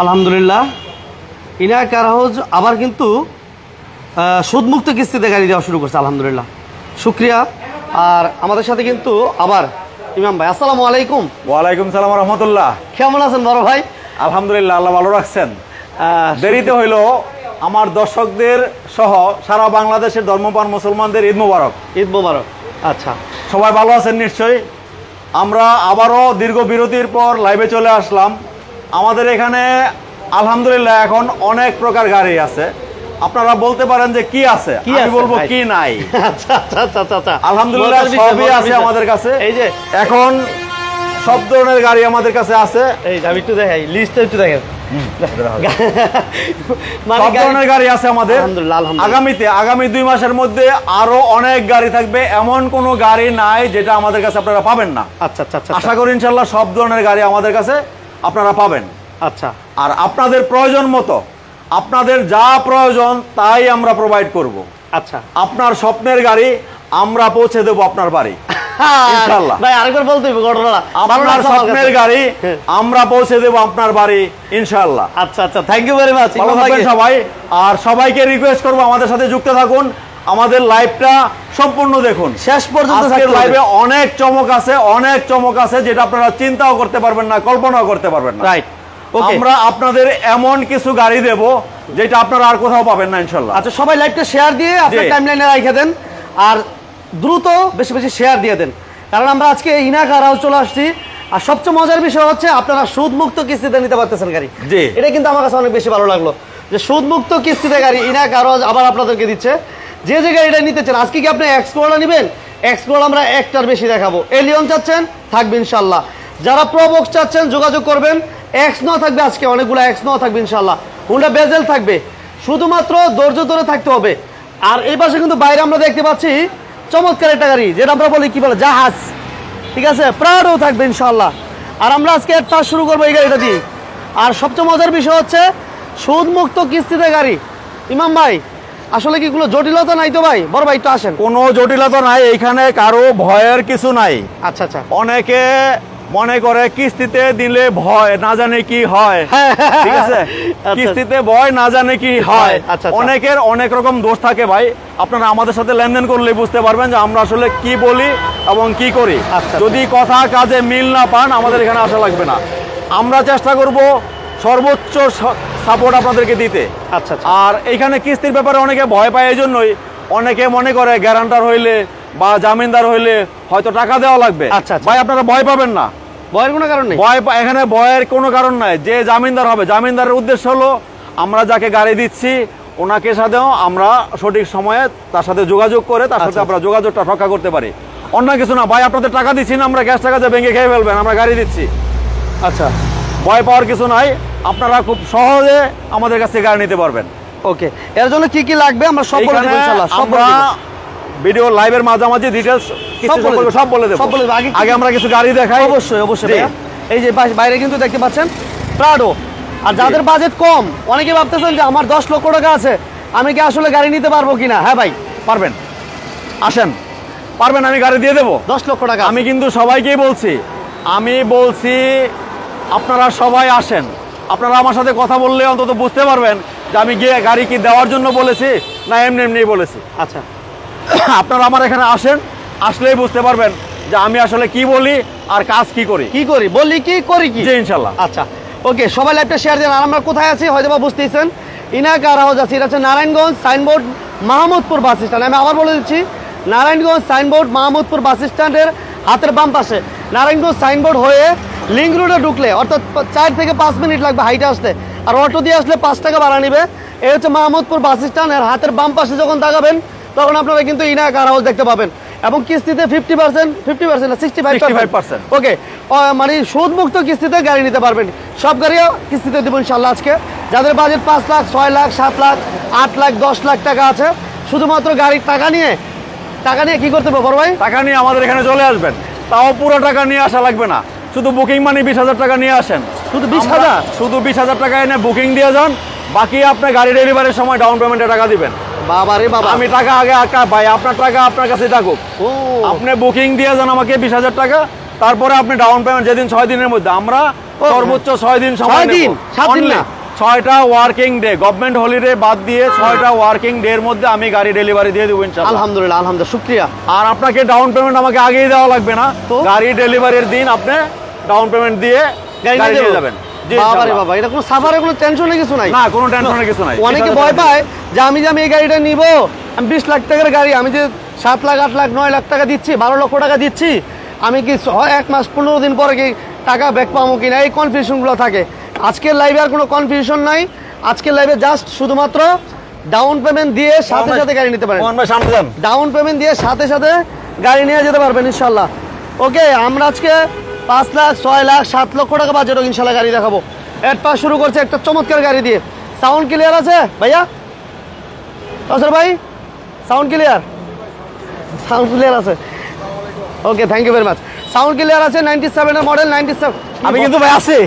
আলহামদুলিল্লাহ, ইনায়া কার হাউস আবার কিন্তু সুদমুক্ত কিস্তিতে গাড়ি দেওয়া শুরু করছে। আলহামদুলিল্লাহ, শুক্রিয়া। আর আমাদের সাথে কিন্তু আবার ইমাম ভাই। আসসালামু আলাইকুম। ওয়ালাইকুম সালাম রহমতুল্লাহ। কেমন আছেন বড় ভাই? আলহামদুলিল্লাহ, আল্লাহ ভালো রাখছেন। দেরিতে হইল আমার দর্শকদের সহ সারা বাংলাদেশের ধর্মপ্রাণ মুসলমানদের ঈদ মোবারক। ঈদ মোবারক। আচ্ছা, সবাই ভালো আছেন নিশ্চয়ই। আমরা আবারও দীর্ঘ বিরতির পর লাইভে চলে আসলাম। আমাদের এখানে আলহামদুলিল্লাহ এখন অনেক প্রকার গাড়ি আছে। আপনারা বলতে পারেন যে কি আছে, আমি বলবো কি নাই। আচ্ছা আচ্ছা আচ্ছা আচ্ছা, আলহামদুলিল্লাহ সবই আছে আমাদের কাছে। এই যে এখন সব ধরনের গাড়ি আমাদের কাছে আছে। এই আমি একটু দেখাই, লিস্টটা একটু দেখেন। সব ধরনের গাড়ি আছে আমাদের। আগামী 2 মাসের মধ্যে আরো অনেক গাড়ি থাকবে। এমন কোনো গাড়ি নাই যেটা আমাদের কাছে আপনারা পাবেন না। আচ্ছা আচ্ছা, আশা করি ইনশাআল্লাহ সব ধরনের গাড়ি আমাদের কাছে আপনারা পাবেন। আচ্ছা, আর আপনাদের প্রয়োজন মতো আপনাদের যা প্রয়োজন তাই আমরা প্রোভাইড করব। আচ্ছা, আপনার স্বপ্নের গাড়ি আমরা পৌঁছে দেব আপনার বাড়ি ইনশাআল্লাহ। ভাই আরেকবার বলতে হবে ঘটনাটা। আপনার স্বপ্নের গাড়ি আমরা পৌঁছে দেব আপনার বাড়ি ইনশাআল্লাহ। আচ্ছা আচ্ছা, থ্যাংক ইউ ভেরি মাচ। ভালো থাকবেন সবাই। আর সবাইকে রিকোয়েস্ট করব আমাদের সাথে যুক্ত থাকুন, আমাদের লাইভটা সম্পূর্ণ দেখুন শেষ পর্যন্ত। আজকের লাইভে অনেক চমক আছে, অনেক চমক আছে যেটা আপনারা চিন্তাও করতে পারবেন না, কল্পনাও করতে পারবেন না। রাইট, আমরা আপনাদের এমন কিছু গাড়ি দেব যেটা আপনারা আর কোথাও পাবেন না ইনশাআল্লাহ। আচ্ছা, সবাই লাইভটা শেয়ার দিয়ে আপনার টাইমলাইনে রেখে দেন, আর দ্রুত বেশি বেশি শেয়ার দিয়ে দেন, কারণ আমরা আজকে ইনায়া কার হাউস চলে আসছি। আর সবচেয়ে মজার বিষয় হচ্ছে আপনারা সুদমুক্ত কিস্তিতে নিতে পারতেছেন গাড়ি। এটা কিন্তু আমার কাছে অনেক বেশি ভালো লাগলো যে সুদমুক্ত কিস্তিতে গাড়ি ইনায়া কার হাউস আবার আপনাদেরকে দিচ্ছে। যে যে গাড়িটা নিতে চান, আজকে কি আপনি এক্সপ্লোরার নেবেন? এক্সপ্লোরার আমরা একটার বেশি দেখাবো। এলিয়ন চাচ্ছেন, থাকবে ইনশাল্লাহ। যারা প্রবক্স চাচ্ছেন যোগাযোগ করবেন। এক্স ন থাকবে, আজকে অনেকগুলো এক্স ন থাকবে ইনশাল্লাহ। হুন্ডা বেজেল থাকবে, শুধুমাত্র ধৈর্য ধরে থাকতে হবে। আর এই পাশে কিন্তু বাইরে আমরা দেখতে পাচ্ছি চমৎকার একটা গাড়ি, যেটা আমরা বলি কি বলে জাহাজ, ঠিক আছে, প্রাডও থাকবে ইনশাল্লাহ। আর আমরা আজকে একটা শুরু করবো এই গাড়িটা দিয়ে। আর সবচেয়ে মজার বিষয় হচ্ছে সুদমুক্ত কিস্তিতে গাড়ি। ইমাম ভাই, আসলে কি কোনো জটিলতা নাই তো ভাই? বড় ভাই একটু আসেন। কোনো জটিলতা নাই এখানে, কারো ভয়ের কিছু নাই। আচ্ছা আচ্ছা, অনেকে মনে করে কিস্তিতে দিলে ভয়, না জানে কি হয়। ঠিক আছে, কিস্তিতে ভয়, না জানে কি হয়। অনেকের অনেক রকম দোষ থাকে ভাই। আপনারা আমাদের সাথে লেনদেন করলে বুঝতে পারবেন যে আমরা আসলে কি বলি এবং কি করি। যদি কথা কাজে মিল না পান, আমাদের এখানে আসা লাগবে না। আমরা চেষ্টা করব সর্বোচ্চ সাপোর্ট আপনাদেরকে দিতে। আচ্ছা, আর এইখানে কিস্তির ব্যাপারে অনেকে ভয় পায়, এই জন্যই অনেকে মনে করে গ্যারান্টার হইলে বা জামিনদার হইলে হয়তো টাকা দেওয়া লাগবে। আচ্ছা ভাই, আপনারা ভয় পাবেন না, ভয়ের কোনো কারণ নেই। এখানে ভয়ের কোনো কারণ নাই। যে জামিনদার হবে, জামিনদারের উদ্দেশ্য হলো আমরা যাকে গাড়ি দিচ্ছি ওনাকে সাথেও আমরা সঠিক সময়ে তার সাথে যোগাযোগ করে তার সাথে আমরা যোগাযোগটা রক্ষা করতে পারি, অন্য কিছু না। ভাই, আপনাদের টাকা দিচ্ছি না আমরা গ্যাস টাকা যে ভেঙে খেয়ে ফেলবেন, আমরা গাড়ি দিচ্ছি। আচ্ছা, ভয় পাওয়ার কিছু নাই, আপনারা খুব সহজে আমাদের কাছ থেকে গাড়ি নিতে পারবেন। ওকে, এর জন্য কি কি লাগবে আমরা সব বলে দেব ইনশাআল্লাহ। আমরা ভিডিও লাইভের মাঝামাঝি ডিটেইলস সব বলে দেব। আগে আমরা কিছু গাড়ি দেখাই। অবশ্যই অবশ্যই। এই যে বাইরে কিন্তু দেখতে পাচ্ছেন প্রাডো। আর যাদের বাজেট কম, অনেকে ভাবতেছেন যে আমার 10 লক্ষ টাকা আছে, আমি কি আসলে গাড়ি নিতে পারবো কিনা? হ্যাঁ ভাই, পারবেন, আসেন, পারবেন, আমি গাড়ি দিয়ে দেবো। 10 লক্ষ টাকা আমি কিন্তু সবাইকেই বলছি, আপনারা সবাই আসেন। আপনারা আমার সাথে কথা বললে অন্তত বুঝতে পারবেন যে আমি গিয়ে গাড়ি কি দেওয়ার জন্য বলেছি না এমনি এমনি বলেছি। আচ্ছা, আপনারা আমার এখানে আসেন, আসলেই বুঝতে পারবেন যে আমি আসলে কি বলি আর কাজ কি করি, বলি কি করি কি। জি ইনশাআল্লাহ। আচ্ছা, ওকে, সবাই লাইভটা শেয়ার দেন। আর আমরা কোথায় আছি হয়তো বা বুঝতেছেন, ইনায়া কার হাউস আছি। এটা হচ্ছে Narayanganj signboard Mahmudpur bus stand. আমি আবার বলে দিচ্ছি, নারায়ণগঞ্জ সাইনবোর্ড মাহমুদপুর বাস স্ট্যান্ডের হাতের বাম পাশে। নারায়ণগঞ্জ সাইনবোর্ড হয়ে লিঙ্ক রোডে ঢুকলে অর্থাৎ 4 থেকে 5 মিনিট লাগবে হাইটে আসতে। আর অটো দিয়ে আসলে 5 টাকা ভাড়া নেবে। এই হচ্ছে মাহমুদপুর বাস স্ট্যান্ড। আর হাতের বাম পাশে যখন তাকাবেন তখন আপনারা কিন্তু ইনায়া কার হাউস দেখতে পাবেন। এবং কিস্তিতে 50% না 65%। ওকে, মানে সুদমুক্ত কিস্তিতে গাড়ি নিতে পারবেন। সব গাড়িও কিস্তিতে দেবো ইনশাল্লাহ আজকে। যাদের বাজেট 5 লাখ, 6 লাখ, 7 লাখ, 8 লাখ, 10 লাখ টাকা আছে, শুধুমাত্র গাড়ির টাকা নিয়ে কি করতে হবে বড় ভাই? টাকা নিয়ে আমাদের এখানে চলে আসবেন। তাও পুরো টাকা নিয়ে আসা লাগবে না, শুধু বুকিং মানি 20,000 টাকা নিয়ে আসেন। শুধু 20,000? শুধু 20,000 টাকা এনে বুকিং দিয়ে যান, বাকি আপনি গাড়ি ডেলিভারির সময় ডাউন পেমেন্টে টাকা দিবেন। বাবা রে বাবা, আমি টাকা আগে ভাই, আপনার টাকা আপনার কাছে থাকুক। আপনি বুকিং দিয়ে যান আমাকে 20,000 টাকা, তারপরে আপনি ডাউন পেমেন্ট যেদিন 6 দিনের মধ্যে আমরা সর্বোচ্চ 6 দিন সময় 6 দিন, 7 দিন না। 6টা ওয়ার্কিং ডে, গভর্নমেন্ট হলিডে বাদ দিয়ে 6টা ওয়ার্কিং ডে এর মধ্যে আমি গাড়ি ডেলিভারি দিয়ে দেব ইনশাআল্লাহ। আলহামদুলিল্লাহ, আলহামদুলিল্লাহ, শুকরিয়া। আর আপনাকে ডাউন পেমেন্ট আমাকে আগেই দেওয়া লাগবে না, তো? গাড়ি ডেলিভারির দিন আপনি ডাউন পেমেন্ট দিয়ে গাড়ি নিয়ে যাবেন। জি বাবা রে ইনশাআল্লাহ। বাবা, এটা কোনো সাফারের কোনো টেনশনের কিছু নাই। না, কোনো টেনশনের কিছু নাই। অনেকে এটাতে ভয় tension পায় যে আমি এই গাড়িটা নিব, আমি 20 লাখ টাকার গাড়ি, আমি যে 7 লাখ 8 লাখ 9 লাখ টাকা দিচ্ছি, 12 লক্ষ টাকা দিচ্ছি, আমি কি 1 মাস 15 দিন পরে কি টাকা ব্যাক পাবো কিনা, এই কনফিউশনগুলো থাকে। আজকের লাইভে আর কোনো কনফিউশন নাই। আজকের লাইভে জাস্ট শুধুমাত্র ডাউন পেমেন্ট দিয়ে সাথে সাথে গাড়ি নিতে পারেন। মোহন ভাই সামনে যান। ডাউন পেমেন্ট দিয়ে সাথে সাথে গাড়ি নিয়ে যেতে পারবেন ইনশাল্লাহ। ওকে, আমরা আজকে 5 লাখ 6 লাখ 7 লক্ষ টাকা বাজেট ইনশাল্লাহ গাড়ি দেখাবো। এরপর শুরু করছে একটা চমৎকার গাড়ি দিয়ে। সাউন্ড ক্লিয়ার আছে ভাইয়া? কাউসার ভাই, সাউন্ড ক্লিয়ার? সাউন্ড ক্লিয়ার আছে, okay, thank you very much. Sound clear আছে, 97 এর মডেল, 97। আমি কিন্তু ভাই আছি,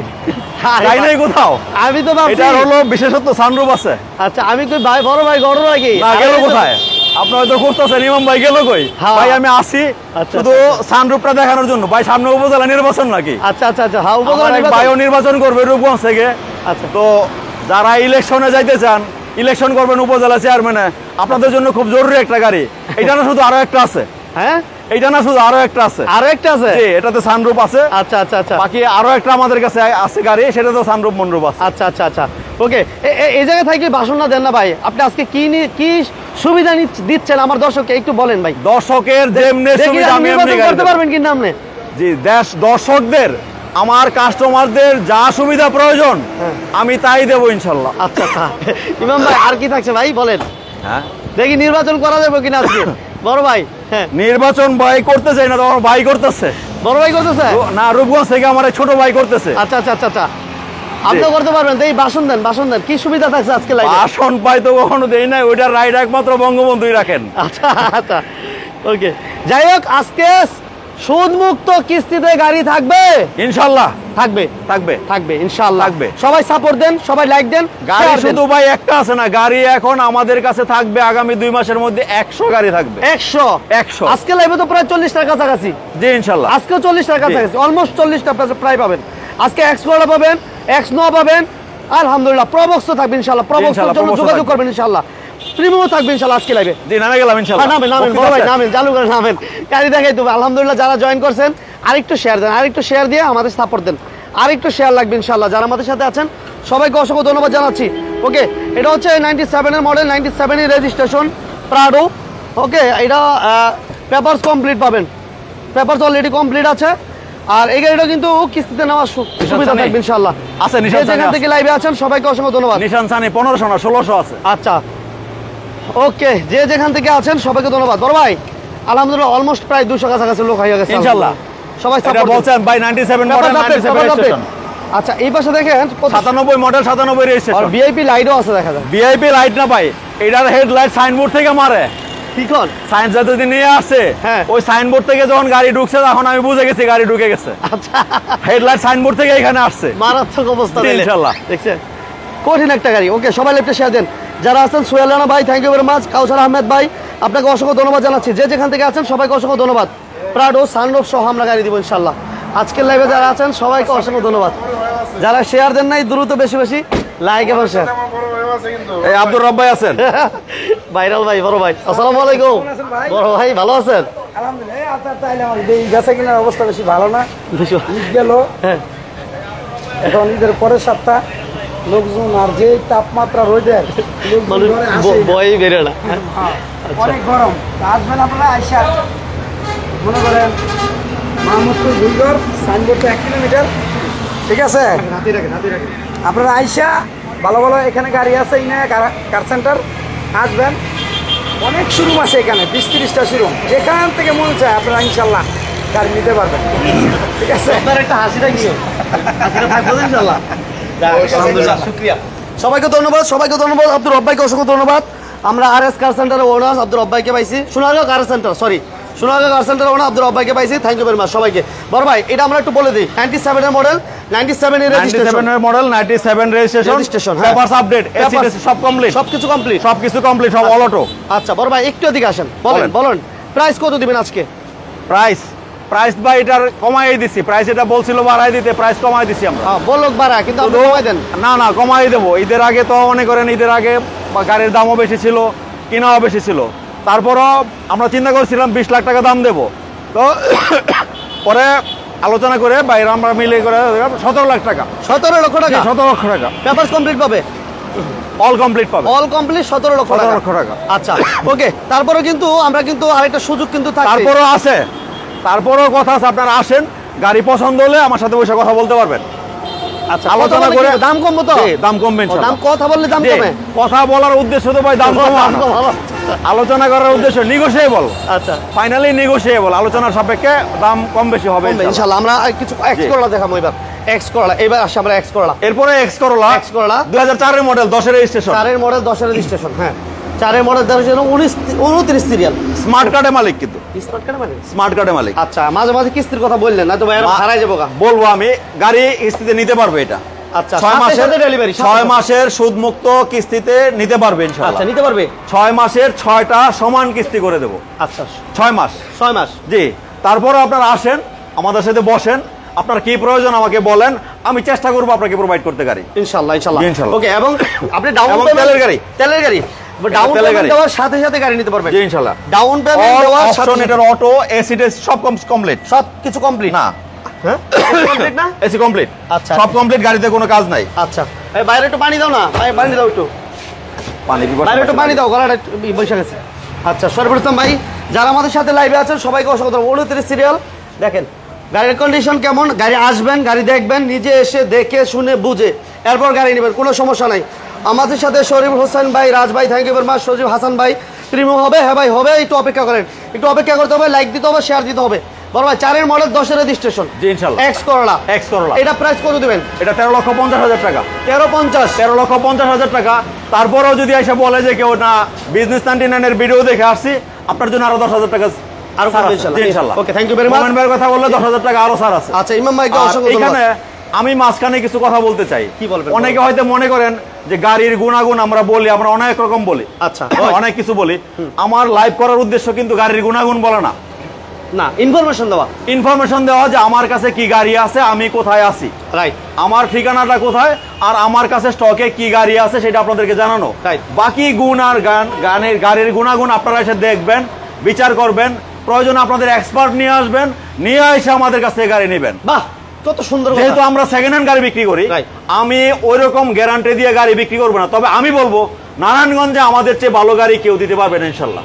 যাই নাই কোথাও। আমি তো ভাবছি এটা হলো বিশেষত্ব সানরুফ আছে। আচ্ছা, আমি কই ভাই, বড় ভাই গড় নাকি? না, গেল কোথায়? আপনি হয়তো খুঁজতেছেন ইমাম ভাই গেল কই? হ্যাঁ। ভাই আমি আসি আচ্ছা, শুধু সানরুফটা দেখানোর জন্য। ভাই সামনে উপজেলা নির্বাচন নাকি? আচ্ছা আচ্ছা আচ্ছা, হ্যাঁ, আমার উপজেলা এক নির্বাচন। ভাইও নির্বাচন করবে রূপগঞ্জ থেকে। আচ্ছা, তো যারা ইলেকশনে যাইতে চান, ইলেকশন করবেন উপজেলা চেয়ারম্যানে, আপনাদের জন্য খুব জরুরি একটা গাড়ি। এটা না শুধু আরো একটা আছে, হ্যাঁ, এইটা না শুধু আরো একটা আছে। আরো একটা আছে? জি, এটাতে সানরুফ আছে। আচ্ছা আচ্ছা আচ্ছা বাকি আরো একটা আমাদের কাছে আছে গাড়ি, সেটা তো সানরুফ মনরুফ আছে। আচ্ছা আচ্ছা আচ্ছা, ওকে। এই জায়গায় থাকি ভাষণ না দেন না ভাই, আপনি আজকে কি সুবিধা দিচ্ছেন আমার দর্শককে একটু বলেন ভাই। দর্শকের যেমনি দেখি সুবিধা আপনি আমি এমনি নির্বাচন গাড়ি করতে দেব। পারবেন কি না আপনি? জি, দর্শকদের, আমার কাস্টমারদের যা সুবিধা প্রয়োজন আমি তাই দেবো ইনশাল্লাহ। আচ্ছা আচ্ছা, ইমাম ভাই আর কি থাকছে ভাই বলেন। হ্যাঁ, দেখি নির্বাচন করা যাবে কিনা আজকে। বড় ভাই, হ্যাঁ, নির্বাচন ভাই করতে চাই না, তোমার ভাই করতেছে। বড় ভাই করতেছে? না, রূপগঞ্জ থেকে আমার এক ছোট ভাই করতেছে। আচ্ছা আচ্ছা আচ্ছা আচ্ছা, আপনিও করতে পারবেন। এই ভাষণ দেন, ভাষণ দেন, কি সুবিধা থাকছে আজকে লাইভে? আসন পাই তো কখনো দেই নাই, ওইটার রাইড একমাত্র বঙ্গবন্ধুই রাখেন। আচ্ছা আচ্ছা, ওকে। যাই হোক, আজকে সুদমুক্ত কিস্তিতে গাড়ি থাকবে ইনশাল্লাহ। থাকবে থাকবে থাকবে ইনশাআল্লাহ। থাকবে। সবাই সাপোর্ট দেন, সবাই লাইক দেন, গাড়ি share দেন। শুধু ভাই একটা আছে না, গাড়ি এখন আমাদের কাছে থাকবে আগামী 2 মাসের মধ্যে 100 গাড়ি থাকবে। 100 আজকে লাইভে তো প্রায় 40 টাকা কাছাকাছি। জি ইনশাল্লাহ। আজকেও 40 টাকা কাছাকাছি, অলমোস্ট 40 টাকা প্রায় পাবেন। আজকে এক্সকোডা পাবেন, এক্সনো পাবেন, আলহামদুলিল্লাহ। প্রবক্স থাকবে ইনশাআল্লাহ, প্রবক্সের জন্য প্রবক্স যোগাযোগ থাকবে। করবেন ইনশাআল্লাহ। প্রিমিয়াম থাকবে ইনশাআল্লাহ আজকে লাইভে। জি, নামে গেলাম ইনশাল্লাহ। নামেন নামেন বড় ভাই, নামেন, চালু করে নামেন, গাড়ি দেখাই দেবো। আলহামদুলিল্লাহ, যারা জয়েন করছেন আরেকটু শেয়ার দেন, আরেকটু শেয়ার দিয়ে আমাদের সাপোর্ট দেন, আরেকটু শেয়ার লাগবে ইনশাআল্লাহ। যারা আমাদের সাথে আছেন সবাইকে অসংখ্য ধন্যবাদ জানাচ্ছি। ওকে, এটা হচ্ছে 97 এর মডেল, 97 এর রেজিস্ট্রেশন, প্রাডো। ওকে, এটা পেপারস কমপ্লিট পাবেন, পেপারস অলরেডি কমপ্লিট আছে। আর এই গাড়িটা কিন্তু কিস্তিতে নেওয়ার সুবিধা থাকবে ইনশাআল্লাহ। আছে যে যেখান থেকে লাইভে আছেন সবাইকে অসংখ্য ধন্যবাদ। নিশান সানি 1500 না 1600 আছে। আচ্ছা, ওকে, যে যেখান থেকে আছেন সবাইকে ধন্যবাদ। বড় ভাই, আলহামদুলিল্লাহ, অলমোস্ট প্রায় 200 কাছাকাছি লোক হয়ে গেছে ইনশাআল্লাহ। সবাই এটা সাপোর্ট বলছেন ভাই 97 মডেল, 97 রেজিস্ট্রেশন। আচ্ছা, এই পাশে দেখেন 97 মডেল, 97 আর রেজিস্ট্রেশন। ভিআইপি লাইটও আছে দেখা যায়। ভিআইপি লাইট না ভাই, এটার হেডলাইট সাইনবোর্ড থেকে মারে। ঠিকন সাইন যতদিন নিয়ে আসছে, হ্যাঁ। ওই সাইনবোর্ড থেকে যখন গাড়ি ঢুকছে তখন আমি বুঝে গেছি গাড়ি ঢুকে গেছে। আচ্ছা, হেডলাইট সাইনবোর্ড থেকে এখানে আসছে। মারাত্মক অবস্থা জি, দিলে। ইনশাআল্লাহ। দেখছেন, কঠিন একটা গাড়ি। ওকে, সবাই লেফটে শেয়ার দেন। যারা আছেন সোহেল রানা ভাই, থ্যাংক ইউ ভেরি মাচ। কাউসার আহমেদ ভাই, আপনাকে অসংখ্য ধন্যবাদ জানাচ্ছি। যে যেখান থেকে আছেন সবাইকে অসংখ্য ধন্যবাদ। প্রাডো সানরুফ সহ আমরা গাড়ি দিব ইনশাআল্লাহ। আজকের লাইভে যারা আছেন সবাইকে অসংখ্য ধন্যবাদ। যারা শেয়ার দেন নাই, দ্রুত বেশি বেশি লাইক এবং শেয়ার। এই আব্দুর রব ভাই আছেন? ভাইরাল ভাই, বড় ভাই, আসসালামু আলাইকুম। বড় ভাই, ভালো আছেন? আলহামদুলিল্লাহ, এই আপনার তাইলে আমার এই বেচা কেনার অবস্থা বেশি ভালো না। ঈদ গেল, হ্যাঁ, এখন ঈদের পরের সপ্তাহ, লোকজন আর যে তাপমাত্রা রোদের, লোকজন মানুষ ঘরে আসে না। বই বেরো না। হ্যাঁ, অনেক গরম। তা আসবেন আপনারা আইসা, মনে করেন মাহমুদপুর দুইগর, সাইনবোর্ড 1 কিলোমিটার, ঠিক আছে? আপনারা আইসা ভালো ভালো এখানে গাড়ি আছে, ইনা কার সেন্টার, আসবেন। অনেক শোরুম আছে এখানে, 20-30টা শোরুম, যেখান থেকে মনে চায় আপনারা ইনশাল্লাহ গাড়ি নিতে পারবেন, ঠিক আছে? আপনার একটা হাসিটা কি? হাসিটা থাকবো তো ইনশাআল্লাহ। আলহামদুলিল্লাহ, শুকরিয়া। সবাইকে ধন্যবাদ, সবাইকে ধন্যবাদ। আব্দুর রব ভাইকে অসংখ্য ধন্যবাদ। আমরা আরএস কার সেন্টারের ওনার আব্দুর রব ভাইকে পাইছি। Sonargaon car center, sorry, Sonargaon car center owner Abdur Rob ভাইকে পাইছি। থ্যাংক ইউ ভেরি মাচ সবাইকে। বড় ভাই, এটা আমরা একটু বলে দিই, 97 এর মডেল, 97 এর রেজিস্ট্রেশন, 97 এর মডেল, 97 রেজিস্ট্রেশন, রেজিস্ট্রেশন, হ্যাঁ। পেপারস আপডেট, এসি সব কমপ্লিট, সবকিছু কমপ্লিট, সবকিছু কমপ্লিট, সব অল অটো। আচ্ছা বড় ভাই, একটু এদিকে আসেন, বলেন বলেন। বলেন প্রাইস কত দিবেন আজকে? প্রাইস প্রাইস বা এটার কমাই দিছি, প্রাইস এটা বলছিল বাড়াই দিতে, প্রাইস কমাই দিছি আমরা। বলক বাড়া কিন্তু আপনি কমাই দেন। না কমাই দেবো। ঈদের আগে তো মনে করেন ঈদের আগে গাড়ির দামও বেশি ছিল, কিনাও বেশি ছিল, তারপরও আমরা চিন্তা করছিলাম 20 লাখ টাকা দাম দেবো। তো পরে আলোচনা করে বাইরে আমরা মিলে করে 17 লাখ টাকা, 17 লক্ষ টাকা, 17 লক্ষ টাকা পেপারস কমপ্লিট পাবে, অল কমপ্লিট পাবে, অল কমপ্লিট 17 লক্ষ টাকা। আচ্ছা ওকে, তারপরে কিন্তু আমরা কিন্তু আরেকটা সুযোগ কিন্তু থাকে, তারপরও আছে, তারপরও কথা আছে, আপনারা আসেন, গাড়ি পছন্দ হলে আমার সাথে বসে কথা বলতে পারবেন। আচ্ছা আলোচনা করে দাম কমবো তো, দাম কমবে ইনশাআল্লাহ। দাম কথা বললে দাম কমে, কথা বলার উদ্দেশ্য তো ভাই দাম কমানো, আলোচনা করার উদ্দেশ্য নেগোশিয়েবল। আচ্ছা ফাইনালি নেগোশিয়েবল, আলোচনার সাপেক্ষে দাম কম বেশি হবে ইনশাআল্লাহ। আমরা কিছু এক্স করলা দেখাবো এবার, এক্স করলা এবার আসি আমরা এক্স করলা। এরপরে এক্স করলা, 2004 এর মডেল, 10 এর রেজিস্ট্রেশন, 4 এর মডেল, 10 এর রেজিস্ট্রেশন। হ্যাঁ 4 এর মডেল 29 সিরিয়াল, স্মার্ট কার্ডের মালিক, কিন্তু স্মার্ট কার্ড মানে স্মার্ট কার্ডের মালিক। আচ্ছা মাঝে মাঝে কিস্তির কথা বললেন না তো ভাই, হারাই যাবো গা। বলবো আমি, গাড়ি কিস্তিতে নিতে পারবে এটা। আচ্ছা 6 মাসের ডেলিভারি, 6 মাসের সুদমুক্ত কিস্তিতে নিতে পারবে ইনশাআল্লাহ। আচ্ছা নিতে পারবে, 6 মাসের 6টা সমান কিস্তি করে দেব। আচ্ছা 6 মাস, 6 মাস জি। তারপরে আপনারা আসেন, আমাদের সাথে বসেন, আপনার কি প্রয়োজন আমাকে বলেন, আমি চেষ্টা করবো আপনাকে প্রোভাইড করতে গাড়ি ইনশাআল্লাহ। ইনশাআল্লাহ। ওকে, এবং আপনি ডাউন এবং পেমেন্ট, তেলের গাড়ি, তেলের গাড়ি ডাউন পেমেন্ট দেওয়ার সাথে সাথে গাড়ি নিতে পারবেন। জি ইনশাআল্লাহ। ডাউন পেমেন্ট দেওয়ার সাথে এটার অটো, এসি সব কমপ্লিট, সব কিছু কমপ্লিট না হ্যাঁ কমপ্লিট না, এসি কমপ্লিট, আচ্ছা সব কমপ্লিট, গাড়িতে কোনো কাজ নাই। আচ্ছা এই বাইরে একটু পানি দাও না ভাই, পানি দাও একটু, পানি বাইরে একটু পানি দাও, গলাটা বসে গেছে। আচ্ছা শরীফুল ইসলাম ভাই, যারা আমাদের সাথে লাইভে আছেন সবাইকে অসংখ্য ধন্যবাদ। 29 সিরিয়াল দেখেন, গাড়ির কন্ডিশন কেমন, গাড়ি আসবেন, গাড়ি দেখবেন, নিজে এসে দেখে শুনে বুঝে এরপর গাড়ি নেবেন, কোনো সমস্যা নাই। আমাদের সাথে শরীফুল হোসেন ভাই, রাজ ভাই, থ্যাংক ইউ ভেরি মাচ, সজীব হাসান ভাই, প্রিমিয়াম হবে, হ্যাঁ ভাই হবে, একটু অপেক্ষা করেন, একটু অপেক্ষা করতে হবে, লাইক দিতে হবে, শেয়ার দিতে হবে। বড় ভাই 4 এর মডেল, 10 এর রেজিস্ট্রেশন, জি ইনশাআল্লাহ। এক্স করলা, এক্স করলা, এটা প্রাইস কত দিবেন? এটা 13,50,000 টাকা, 1350, 13,50,000 টাকা। তারপরেও যদি এসে বলে যে কেউ না বিজনেস 99 এর ভিডিও দেখে আসছি, আপনার জন্য আরো 10,000 টাকা আরো ছাড় আছে। ইনশাআল্লাহ। জি ইনশাআল্লাহ। ওকে, থ্যাংক ইউ ভেরি মাচ। মোমেন ভাইয়ের কথা বললে 10,000 টাকা আরো ছাড় আছে। আচ্ছা ইমাম ভাইকে আর অসংখ্য ধন্যবাদ। এখানে আমি মাঝখানে কিছু কথা বলতে চাই। কি বলবেন? অনেকে হয়তো মনে করেন যে গাড়ির গুণাগুণ আমরা বলি, আমরা অনেক রকম বলি, আচ্ছা অনেক কিছু বলি। আমার লাইভ করার উদ্দেশ্য কিন্তু গাড়ির গুণাগুণ বলা না, না ইনফরমেশন দেওয়া, ইনফরমেশন দেওয়া যে আমার কাছে কি গাড়ি আছে, আমি কোথায় আছি, রাইট, আমার ঠিকানাটা কোথায়, আর আমার কাছে স্টকে কি গাড়ি আছে সেটা আপনাদেরকে জানানো। Right. বাকি গুণ আর গাড়ির গুণাগুণ আপনারা এসে দেখবেন, বিচার করবেন, প্রয়োজন আপনাদের এক্সপার্ট নিয়ে আসবেন, নিয়ে এসে আমাদের কাছ থেকে গাড়ি নেবেন। বাহ কত সুন্দর কথা। যেহেতু আমরা সেকেন্ড হ্যান্ড গাড়ি বিক্রি করি, Right. আমি ওই রকম গ্যারান্টি দিয়ে গাড়ি বিক্রি করবো না, তবে আমি বলবো নারায়ণগঞ্জে আমাদের চেয়ে ভালো গাড়ি কেউ দিতে পারবেন ইনশাল্লাহ।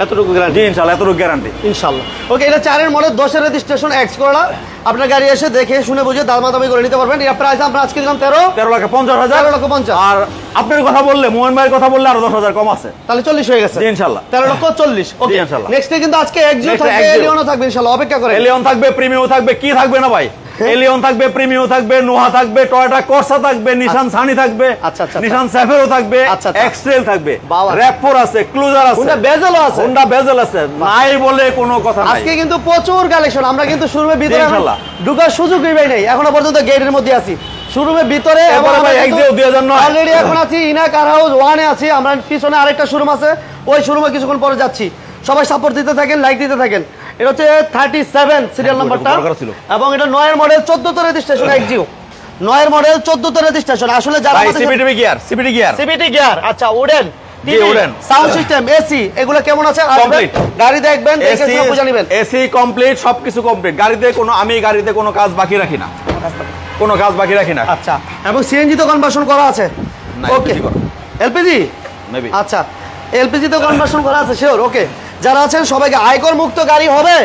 এতটুকু গ্যারান্টি? জি ইনশাল্লাহ, এতটুকু গ্যারান্টি ইনশাল্লাহ। ওকে, এটা 4 এর মডেল, 10 এর রেজিস্ট্রেশন, এক্স করলা, আপনার গাড়ি এসে দেখে শুনে বুঝে দামাদামি করে নিতে পারবেন। এর প্রাইস আমরা আজকে দিলাম 13,50,000। 13,50,000। আর আপনার কথা বললে, মোহন ভাইয়ের কথা বললে আরো 10,000 কম আছে, তাহলে 40 হয়ে গেছে। জি ইনশাল্লাহ। 13,40,000। ওকে জি, ইনশাল্লাহ। নেক্সট কিন্তু আজকে এক্সিও Next থাকবে, Exio। এলিয়নও থাকবে ইনশাআল্লাহ, অপেক্ষা করেন। এলিয়ন থাকবে, প্রিমিয়াম থাকবে, কি থাকবে না ভাই, এলিয়ন থাকবে, প্রিমিয়াম থাকবে, নোহা থাকবে, টয়োটা কর্সা থাকবে, নিশান সানি থাকবে, আচ্ছা, আচ্ছা, নিশান সাফেরও থাকবে, আচ্ছা, আচ্ছা। এক্সট্রেল থাকবে, বাবা। র‍্যাপ4 আছে, ক্লুজার আছে, হোন্ডা বেজেলও আছে, হোন্ডা বেজেল আছে, নাই বলে কোনো কথা নাই। আজকে কিন্তু প্রচুর কালেকশন। আমরা কিন্তু শোরুমের ভিতরে ইনশাআল্লাহ। ঢোকার সুযোগ নেই, এখনো পর্যন্ত গেটের মধ্যে আছি, শোরুমের ভিতরে। এরপরে ভাই এক্সিও 2009 অলরেডি এখন আছি ইনা কার হাউস 1 এ আছি আমরা, পিছনে আরেকটা শোরুম আছে, ওই শোরুমে কিছুক্ষণ পরে যাচ্ছি। সবাই সাপোর্ট দিতে থাকেন, লাইক দিতে থাকেন। এটা হচ্ছে 37 সিরিয়াল নাম্বারটা, এবং এটা 9 এর মডেল, 14 তে রেজিস্ট্রেশন, এক্সিও 9 এর মডেল, 14 তে রেজিস্ট্রেশন। আসলে যারা ভাই সিবিটি গিয়ার, সিবিটি গিয়ার, আচ্ছা উডেন, জি, উডেন। সাউন্ড সিস্টেম, এসি, এগুলো কেমন আছে? Complete। গাড়ি দেখবেন, দেখে শুনে বুঝে নেবেন। এসি কমপ্লিট, সবকিছু কমপ্লিট। আমি গাড়িতে কোনো কাজ বাকি রাখি না, কোনো কাজ বাকি রাখি না। আচ্ছা, এবং সিএনজি তো কনভার্সন করা আছে? না, ওকে, LPG করা। LPG, Maybe। আচ্ছা এলপিজি তো কনভার্সন করা আছে, শিওর। ওকে, যারা আছেন সবাইকে আয়কর মুক্ত গাড়ি হবে,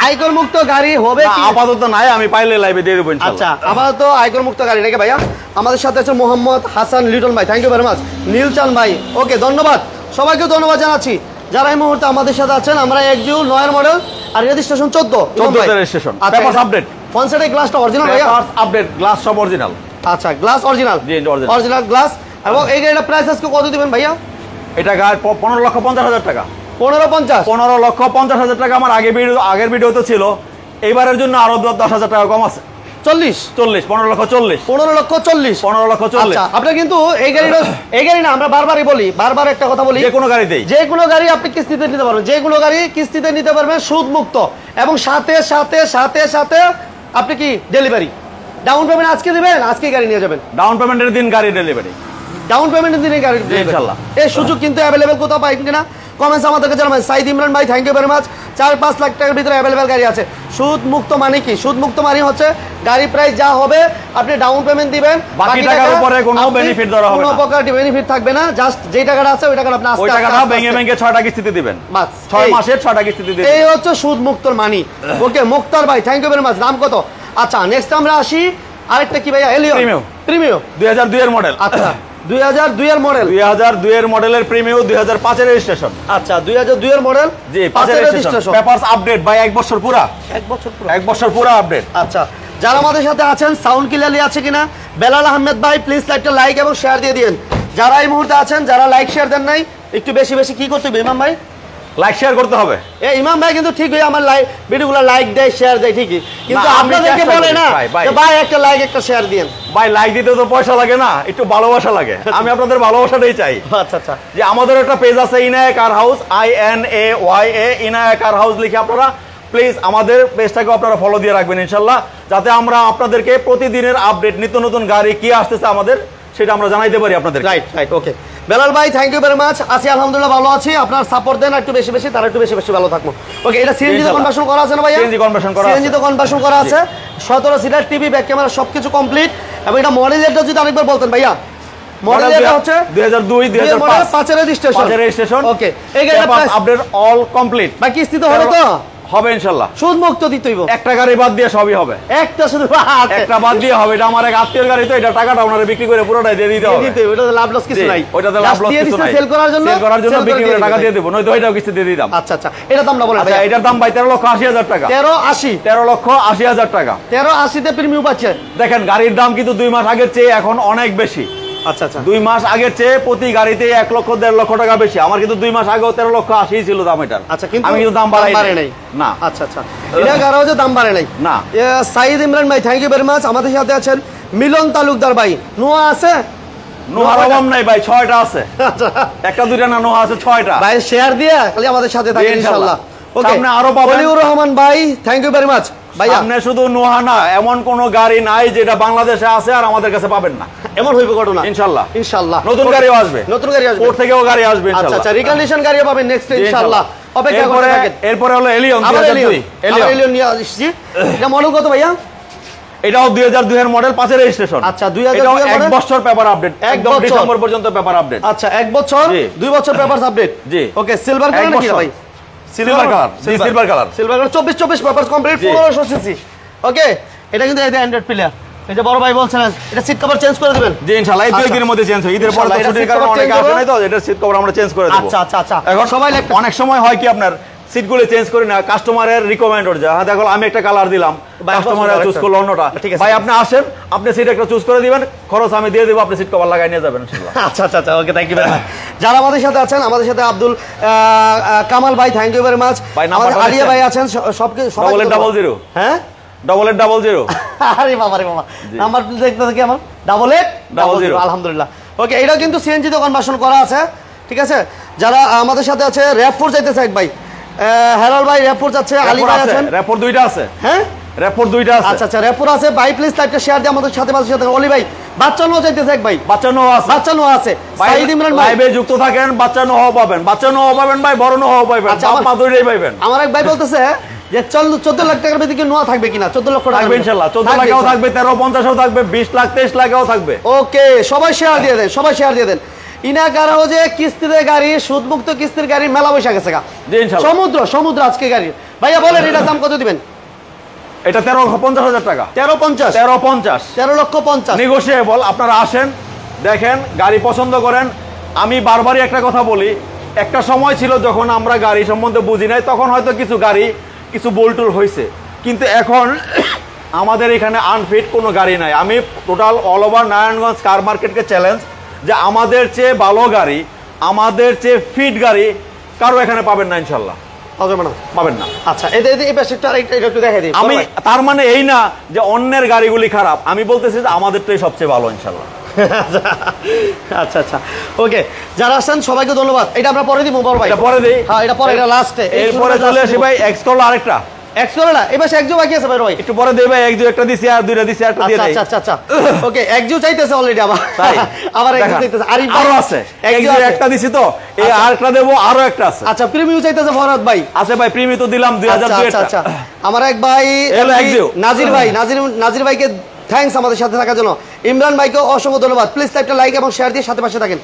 আয়কর মুক্ত গাড়ি হবে না, কি? আপাতত নাই, আমি পাইলে লাইভে দিয়ে দেবো ইনশাআল্লাহ। আচ্ছা, আপাতত আয়কর মুক্ত গাড়ি নাকি ভাইয়া? আমাদের সাথে আছে মোহাম্মদ হাসান লিটন ভাই, থ্যাংক ইউ ভেরি মাচ। নীলচান ভাই, ওকে ধন্যবাদ, সবাইকে ধন্যবাদ জানাচ্ছি যারা এই মুহূর্তে আমাদের সাথে আছেন। আমরা এক্সিও 9 এর মডেল, আর রেজিস্ট্রেশন 14 তে রেজিস্ট্রেশন, পেপারস আপডেট, ফ্রন্ট সাইডের গ্লাসটা অরিজিনাল ভাইয়া? পেপারস আপডেট, গ্লাস সব অরিজিনাল। আচ্ছা, গ্লাস অরিজিনাল, জি, original। Original glass. এবং এই গাড়িটা প্রাইস আজকে কত দিবেন ভাইয়া? এটা গাড়ি 15,50,000 টাকা, 1550। 15,50,000 টাকা। আমার আগের ভিডিওতে ছিল, এইবারের জন্য আরো 10,000 টাকা কম আছে। 40 15,40,000 15,40,000 15,40,000 আচ্ছা আপনার কিন্তু এই গাড়ি না আমরা বারবারই বলি, বারবার একটা কথা বলি, যে কোনো গাড়িতেই যে কোনো গাড়ি আপনি কিস্তিতে নিতে পারবেন, যে কোনো গাড়ি কিস্তিতে নিতে পারবেন সুদ মুক্ত, এবং সাথে সাথে সাথে সাথে আপনি কি ডেলিভারি ডাউন পেমেন্ট আজকে দিবেন, আজকে গাড়ি নিয়ে যাবেন, ডাউন পেমেন্টের দিন গাড়ি ডেলিভারি, ডাউন পেমেন্টের দিনে গাড়ি ইনশাআল্লাহ। এই সুযোগ কিন্তু অ্যাভেলেবেল কোথাও পাই কিনা কমেন্টস আমাদেরকে জানাবেন। সাইদ ইমরান ভাই thank you very much. 4-5 lakh টাকার ভিতরে অ্যাভেলেবেল গাড়ি আছে। সুদ মুক্ত মানে কি? সুদ মুক্ত মানে হচ্ছে গাড়ি প্রাইস যা হবে আপনি ডাউন পেমেন্ট দিবেন, বাকি টাকার উপরে কোনো বেনিফিট দেওয়া হবে না, কোনো প্রকার বেনিফিট থাকবে না, জাস্ট যেই টাকাটা আছে ওই টাকাটা আপনি ওই টাকাটা ভেঙে ভেঙে 6টা কিস্তিতে দিবেন, বাস 6 মাসের 6টা কিস্তিতে দিবেন। এই হচ্ছে সুদ মুক্তর মানি। ওকে মুক্তার ভাই থ্যাংক ইউ ভেরি মাচ। দাম কত? আচ্ছা নেক্সট আমরা আসি আরেকটা কি ভাইয়া এলিয়ন প্রিমিয়াম 2002 এর মডেল। আচ্ছা 2002 এর মডেল, 2002 এর মডেলের প্রিমিয়াম 2005 এর রেজিস্ট্রেশন। আচ্ছা 2002 এর মডেল, জি 5 এর রেজিস্ট্রেশন, পেপারস আপডেট ভাই 1 বছর পুরা, 1 বছর পুরো 1 বছর পুরা আপডেট। আচ্ছা যারা আমাদের সাথে আছেন সাউন্ড ক্লিয়ারলি আছে কিনা? বেলাল আহমেদ ভাই প্লিজ একটা লাইক এবং শেয়ার দিয়ে দিন। যারা এই মুহূর্তে আছেন যারা লাইক শেয়ার দেন নাই একটু বেশি বেশি কি করতে হবে ইমাম ভাই? লাইক শেয়ার করতে হবে। এই ইমাম ভাই কিন্তু ঠিক হয়ে আমার লাইক ভিডিওগুলো লাইক দেয় শেয়ার দেয় ঠিকই, কিন্তু না, আমি আপনাদেরকে চেষ্টা বলে করি, না ভাই। যে ভাই একটা লাইক একটা শেয়ার দিন। ভাই লাইক দিতে তো পয়সা লাগে না, একটু ভালোবাসা লাগে। আমি আপনাদের ভালোবাসাটাই চাই। আচ্ছা আচ্ছা যে আমাদের একটা পেজ আছে ইনায়া কার হাউস, INAYA ইনায়া কার হাউস লিখে আপনারা প্লিজ আমাদের পেজটাকে আপনারা ফলো দিয়ে রাখবেন ইনশাআল্লাহ, যাতে আমরা আপনাদেরকে প্রতিদিনের আপডেট নিত্য নতুন গাড়ি কি আসতেছে আমাদের সেটা আমরা জানাইতে পারি আপনাদের। রাইট রাইট ওকে বেলাল ভাই থ্যাংক ইউ ভেরি মাচ। আছি আলহামদুলিল্লাহ ভালো আছি, আপনার সাপোর্ট দেন একটু বেশি বেশি, তারা একটু বেশি বেশি ভালো থাকবো। ওকে এটা সিএনজি তো কনভার্সন করা আছে না ভাইয়া? সিএনজি কনভার্সন করা আছে, সিএনজি তো কনভার্সন করা আছে, 17 সিটার টিভি ব্যাক ক্যামেরা সবকিছু কমপ্লিট। এবং এটা মডেলটা যদি আরেকবার বলতেন ভাইয়া? মডেলটা হচ্ছে 2002 2005 5 এর রেজিস্ট্রেশন, 5 এর রেজিস্ট্রেশন। ওকে এই গাড়িটা আপডেট অল কমপ্লিট, ভাই কিস্তি তো হবে তো? হবে ইনশাআল্লাহ, সুদ মুক্ত দিতেইব, একটা গাড়ি বাদ দিয়ে সবই হবে, একটা শুধু একটা বাদ দিয়ে হবে। এটা আমার এক আত্মীয়ের গাড়ি, তো এটা টাকাটা ওনারে বিক্রি করে পুরোটাই দিয়ে দিতে হবে। ওটাতে লাভ লস কিছু নাই, ওটাতে লাভ লস কিছু নাই, সেল করার জন্য বিক্রি করে টাকা দিয়ে দেব, নয়তো ওইটাও কিস্তি দিয়ে দিতাম। আচ্ছা আচ্ছা এটা দামটা বলেন আচ্ছা এটার দাম ভাই 13,80,000 টাকা, 13,80,000 টাকা। 13,80 তে প্রিমিয়াম পাচ্ছে। দেখেন গাড়ির দাম কিন্তু 2 মাস আগের চেয়ে এখন অনেক বেশি। আচ্ছা আচ্ছা 2 মাস আগের চেয়ে প্রতি গাড়িতে 1 লক্ষ 1.5 লক্ষ টাকা বেশি। আমার কিন্তু 2 মাস আগেও 13,80,000 ছিল দাম এটার। আচ্ছা কিন্তু আমি কিন্তু দাম বাড়াই নাই না। আচ্ছা আচ্ছা এটা গারাজে দাম বাড়ে নাই না। সাইদ ইমরান ভাই থ্যাংক ইউ ভেরি মাচ। আমাদের সাথে আছেন মিলন তালুকদার ভাই। নোয়া আছে? নোহার অভাব নাই ভাই, 6টা আছে, একটা দুইটা না, নোহা আছে 6টা। ভাই শেয়ার দিয়ে খালি আমাদের সাথে থাকেন ইনশাআল্লাহ। ওকে সামনে আরো পাবেন। ওলিউর রহমান ভাই থ্যাংক ইউ ভেরি মাচ। ভাই সামনে শুধু নোহা না, এমন কোন গাড়ি নাই যেটা বাংলাদেশে আছে আর আমাদের কাছে পাবেন না, এমন হইবে ঘটনা ইনশাআল্লাহ। ইনশাআল্লাহ নতুন গাড়িও আসবে, নতুন গাড়ি আসবে, ওর থেকেও গাড়ি আসবে আচ্ছা ইনশাআল্লাহ। আচ্ছা রিকন্ডিশন গাড়িও পাবেন নেক্সট ইনশাআল্লাহ। অপেক্ষা করতে থাকেন। এরপরে হলো এলিয়ন 2002, এলিয়ন নিয়ে আসছি। এটা মডেল কত ভাইয়া? এটাও 2002 এর মডেল, 5 এর রেজিস্ট্রেশন। আচ্ছা 2002 এটাও এর 1 মডেল, বছর পেপার আপডেট, একদম বছর। ডিসেম্বর পর্যন্ত পেপার আপডেট। আচ্ছা 1 বছর, জি। 2 বছর পেপারস আপডেট। জি। ওকে সিলভার কালার নাকি ভাই? Silver colour, silver colour, silver colour 24 papers complete, জি। 1500 সিসি। ওকে এটা কিন্তু এই অ্যান্ড্রয়েড প্লেয়ার। এই যে বড় ভাই বলছেন এটা সিট কভার চেঞ্জ করে দিবেন। জি ইনশাআল্লাহ এই 2 দিনের মধ্যে চেঞ্জ হয়। ঈদের পর ইনশাআল্লাহ, এটা ছুটির seat কারণে cover অনেক change আসে হবে। নাই, তো এটা সিট কভার আমরা চেঞ্জ করে দেব। আচ্ছা আচ্ছা আচ্ছা এখন সবাই অনেক সময় হয় কি আপনার সিটগুলো চেঞ্জ করি না, কাস্টমারের রিকমেন্ড ওর যা, দেখো আমি একটা কালার দিলাম, কাস্টমার চুজ করলো অন্যটা। ঠিক আছে ভাই আপনি আসেন, আপনি সিট একটা চুজ করে দিবেন, খরচ আমি দিয়ে দেব, আপনি সিট কভার লাগাই নিয়ে যাবেন ইনশাআল্লাহ। আচ্ছা আচ্ছা আচ্ছা okay thank you very much. যারা আমাদের সাথে আছেন, আমাদের সাথে আব্দুল কামাল ভাই থ্যাংক ইউ ভেরি মাচ। ভাই আমাদের নাম্বার আলিয়া ভাই আছেন সবকে সবাই 8800 হ্যাঁ 8800 আরে বাবা রে বাবা নাম্বার দেখতে থাকি আমার 8800 আলহামদুলিল্লাহ। ওকে এটা কিন্তু সিএনজি তে কনভার্সন করা আছে, ঠিক আছে। যারা আমাদের সাথে আছে র‍্যাপ4 যাইতেছে এক ভাই, হেলাল ভাই র‍্যাপ4 যাচ্ছে, আলী ভাই আছেন, র‍্যাপ4 দুইটা আছে। হ্যাঁ র‍্যাপ4 দুইটা আছে। আচ্ছা আচ্ছা র‍্যাপ4 আছে ভাই, প্লিজ লাইভটা শেয়ার দিয়ে আমাদের সাথে সাথে। অলি ভাই বাচ্চা নো যাইতেছে এক ভাই, বাচ্চা নো আছে, বাচ্চা নো আছে। সাইদ ইমরান ভাই লাইভে যুক্ত থাকেন, বাচ্চা নো হওয়া পাবেন, বাচ্চা নো হওয়া পাবেন ভাই, বড় নো হওয়া পাবেন, আচ্ছা, বাপ মা দুইটাই পাবেন। আমার এক ভাই বলতেছে যে 14 লাখ টাকার ভিতরে নোয়া থাকবে কিনা? 14 লক্ষ টাকা থাকবে ইনশাআল্লাহ, 14 লাখেও থাকবে, 13,50,000 থাকবে, 20 লাখ 23 লাখেও থাকবে। ওকে সবাই শেয়ার দিয়ে দেন, সবাই শেয়ার দিয়ে দেন। ইনা কারাও যে কিস্তিতে গাড়ি, সুদমুক্ত কিস্তির গাড়ি মেলা বৈশা গেছে গা, জি ইনশাআল্লাহ। সমুদ্র আজকে গাড়ি। ভাইয়া বলেন এটার দাম কত দিবেন? এটা 13,50,000 টাকা, 13,50 13,50,000 নেগোশিয়েবল। আপনারা আসেন, দেখেন, গাড়ি পছন্দ করেন। আমি বারবারই একটা কথা বলি, একটা সময় ছিল যখন আমরা গাড়ি সম্বন্ধে বুঝি নাই, তখন হয়তো কিছু গাড়ি কিছু বোল্টুল হয়েছে, কিন্তু এখন আমাদের এখানে আনফিট কোনো গাড়ি নাই। আমি টোটাল অল ওভার নারায়ণগঞ্জ কার মার্কেটকে চ্যালেঞ্জ যে আমাদের চেয়ে ভালো গাড়ি, আমাদের চেয়ে ফিট গাড়ি কারো এখানে পাবেন না ইনশাল্লাহ। পাবেন না। আচ্ছা, এই পাশেরটা একটু দেখাই দিই। আমি তার মানে এই না যে অন্যের গাড়িগুলি খারাপ, আমি বলতেছি যে আমাদেরটাই সবচেয়ে ভালো ইনশাআল্লাহ। আচ্ছা আচ্ছা, ওকে, যারা আসছেন সবাইকে ধন্যবাদ। এটা আমরা পরে দিব বড় ভাই, এটা পরে দেই। হ্যাঁ, এটা পরে, এটা লাস্টে। এরপরে চলে আসি ভাই এক্স করলা আরেকটা। এক্স করলা এই পাশে একজো বাকি আছে ভাই, একটু পরে দেই ভাই, এক দুই একটা দিছি আর দুইটা দিছি আর একটা দিয়ে দেই। আচ্ছা আচ্ছা, ওকে, একজো চাইতেছে অলরেডি আবার, তাই আবার একজো চাইতেছে। আরো আছে, একজো একটা দিছি তো, এই আরেকটা দেব, আরো একটা আছে। আচ্ছা, প্রিমিয়াম চাইতেছে ফরহাদ ভাই। আছে ভাই, প্রিমিয়াম তো দিলাম 2002 আচ্ছা আচ্ছা, আমার এক ভাই নাজির ভাই, নাজির ভাইকে থ্যাঙ্কস আমাদের সাথে থাকার জন্য। ইমরান ভাইকে অসংখ্য ধন্যবাদ। প্লিজ একটা লাইক এবং শেয়ার দিয়ে সাথে পাশে থাকেন।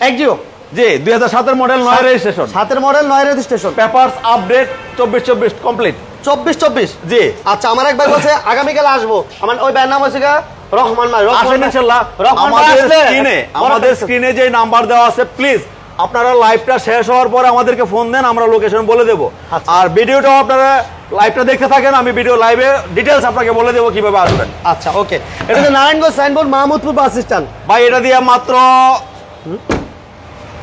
একজিও জি 2007 এর মডেল 9 রেজিস্ট্রেশন, 7 এর model 9 registration, papers update 24 complete. 24 জি। আচ্ছা, আমার এক ভাই বলছে আগামীকাল আসবো। আমার ওই ভাইয়ের নাম হচ্ছে রহমান ভাই। আসেন ইনশাআল্লাহ। আমাদের স্ক্রিনে যে নাম্বার দেওয়া আছে, প্লিজ আপনারা লাইভটা শেষ হওয়ার পরে আমাদেরকে ফোন দেন, আমরা লোকেশন বলে দেব। আর ভিডিওটাও আপনারা লাইভটা দেখতে থাকেন, আমি ভিডিও লাইভে ডিটেইলস আপনাকে বলে দেব কিভাবে আসবেন। আচ্ছা, ওকে, এটা হচ্ছে Narayanganj signboard, Mahmudpur bus stand. ভাই এটা দিয়ে মাত্র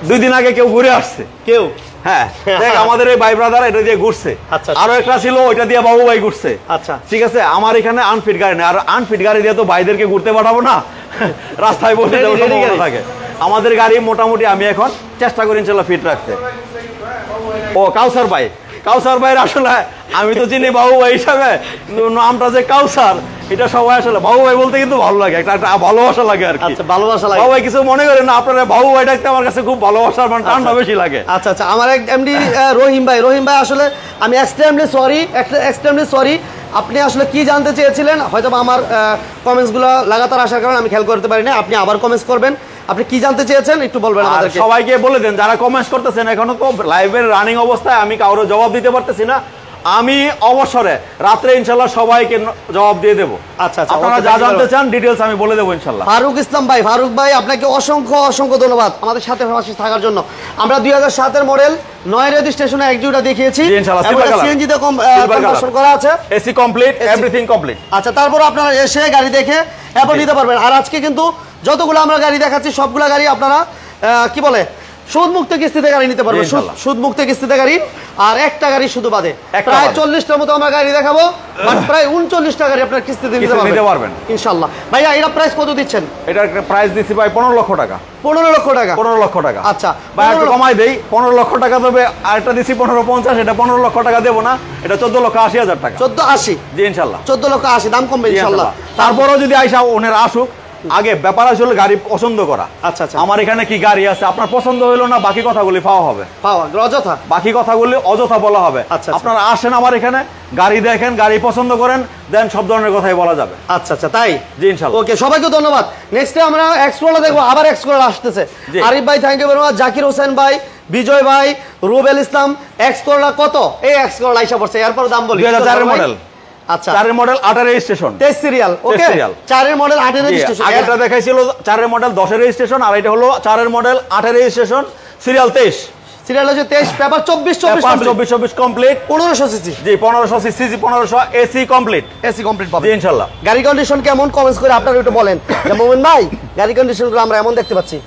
2 দিন আগে কেউ ঘুরে আসছে, কেউ। হ্যাঁ, দেখ আমাদের এই ভাই ব্রাদার এটা দিয়ে ঘুরছে। আচ্ছা, আরো একটা ছিল, ওইটা দিয়ে বাবু ভাই ঘুরছে। আচ্ছা, ঠিক আছে, আমার এখানে আনফিট গাড়ি নেই, আর আনফিট গাড়ি দিয়ে তো ভাইদেরকে ঘুরতে পাঠাবো না, রাস্তায় বসে যাওয়ার সম্ভাবনা থাকে। আমাদের গাড়ি মোটামুটি আমি এখন চেষ্টা করি ইনশাআল্লাহ ফিট রাখতে। ও কাউসার ভাই, কাউসার ভাইয়ের আসলে আমি তো চিনি বাবু ভাই হিসাবে, নামটা যে কাউসার এটা সবাই আসলে বাবু ভাই বলতে কিন্তু ভালো লাগে, একটা ভালোবাসা লাগে আর কি। আচ্ছা, ভালোবাসা লাগে। বাবু ভাই কিছু মনে করেন না, আপনারা বাবু ভাই ডাকতে আমার কাছে খুব ভালোবাসার মানে টানটা বেশি লাগে। আচ্ছা আচ্ছা, আমার এক এমডি রহিম ভাই আসলে আমি এক্সট্রিমলি সরি। আপনি আসলে কি জানতে চেয়েছিলেন, হয়তো আমার কমেন্টসগুলো লাগাতার আসার কারণে আমি খেয়াল করতে পারি না। আপনি আবার কমেন্টস করবেন, আপনি কি জানতে চেয়েছেন একটু বলবেন আমাদেরকে। সবাইকে বলে দেন যারা কমেন্টস করতেছেন, এখনো তো লাইভের রানিং অবস্থায়, আমি কারো জবাব দিতে পারতেছি না। আমি অবসরে রাত্রে ইনশাআল্লাহ সবাইকে জবাব দিয়ে দেবো। আচ্ছা আচ্ছা, আপনারা যা জানতে চান ডিটেইলস আমি বলে দেবো ইনশাআল্লাহ। ফারুক ইসলাম ভাই, ফারুক ভাই আপনাকে অসংখ্য ধন্যবাদ আমাদের সাথে থাকার জন্য। আমরা 2007 এর মডেল 9 রেজিস্ট্রেশনে একজোটা দেখিয়েছি, সিএনজি তে কনভার্সন করা আছে, এসি কমপ্লিট, এভরিথিং কমপ্লিট। আচ্ছা, তারপর আপনারা এসে গাড়ি দেখে এরপর নিতে পারবেন। আর আজকে কিন্তু যতগুলো আমরা গাড়ি দেখাচ্ছি সবগুলো গাড়ি আপনারা কি বলে সুদমুক্ত কিস্তিতে গাড়ি নিতে পারবেন, সুদমুক্ত কিস্তিতে গাড়ি। আর একটা গাড়ি শুধু বাদে প্রায় 40টার মতো আমরা গাড়ি দেখাবো, প্রায় 39টা গাড়ি আপনার কিস্তিতে নিতে পারবেন ইনশাআল্লাহ। ভাইয়া এটা প্রাইস কত দিচ্ছেন? এটার প্রাইস দিচ্ছি ভাই 15 লক্ষ টাকা। 15 লক্ষ টাকা? 15 লক্ষ টাকা। আচ্ছা ভাই একটু কমাই দেই, 15 লক্ষ টাকা দেবে। আর একটা দিচ্ছি 1550, এটা 15 লক্ষ টাকা দেবো না, এটা 14,80,000 টাকা। 14,80? জি ইনশাআল্লাহ 14,80,000 দাম কমবে ইনশাআল্লাহ। তারপরেও যদি আইসা ওনারা আসুক, আগে ব্যাপার আসলে গাড়ি পছন্দ করা। আচ্ছা আচ্ছা, আমার এখানে কি গাড়ি আছে, আপনার পছন্দ হইলো না, বাকি কথাগুলি পাওয়া হবে, অযথা বাকি কথাগুলি অযথা বলা হবে। আপনারা আসেন আমার এখানে, গাড়ি দেখেন, গাড়ি পছন্দ করেন, দেন সব ধরনের কথাই বলা যাবে। আচ্ছা আচ্ছা, তাই? জি ইনশাআল্লাহ। ওকে, সবাইকে ধন্যবাদ। নেক্সট আমরা এক্সপ্লোরা দেখবো, আবার এক্সপ্লোরা আসতেছে। আরিফ ভাই thank you very much, Zakir Hossain ভাই, বিজয় ভাই, রুবেল ইসলাম। এক্সপ্লোরা কত? এই এক্সপ্লোরা আইসা পড়ছে, এরপর দাম বলি। 2004 এর মডেল। আচ্ছা, 4 এর মডেল 8 এর রেজিস্ট্রেশন, 23 সিরিয়াল। ওকে, 4 এর মডেল 8 এর রেজিস্ট্রেশন। আগেরটা দেখাইছিল 4 এর মডেল 10 এর রেজিস্ট্রেশন, আর এটা হলো 4 এর মডেল 8 এর রেজিস্ট্রেশন, সিরিয়াল 23। সিরিয়াল হচ্ছে 23, পেপার 24 কমপ্লিট, 1500 সিসি। জি 1500 CC, 1500 AC complete, AC complete পাবেন জি ইনশাআল্লাহ। গাড়ি কন্ডিশন কেমন কমেন্টস করে আপনারা একটু বলেন যে মোমিন ভাই গাড়ি কন্ডিশনগুলো আমরা এমন দেখতে পাচ্ছি।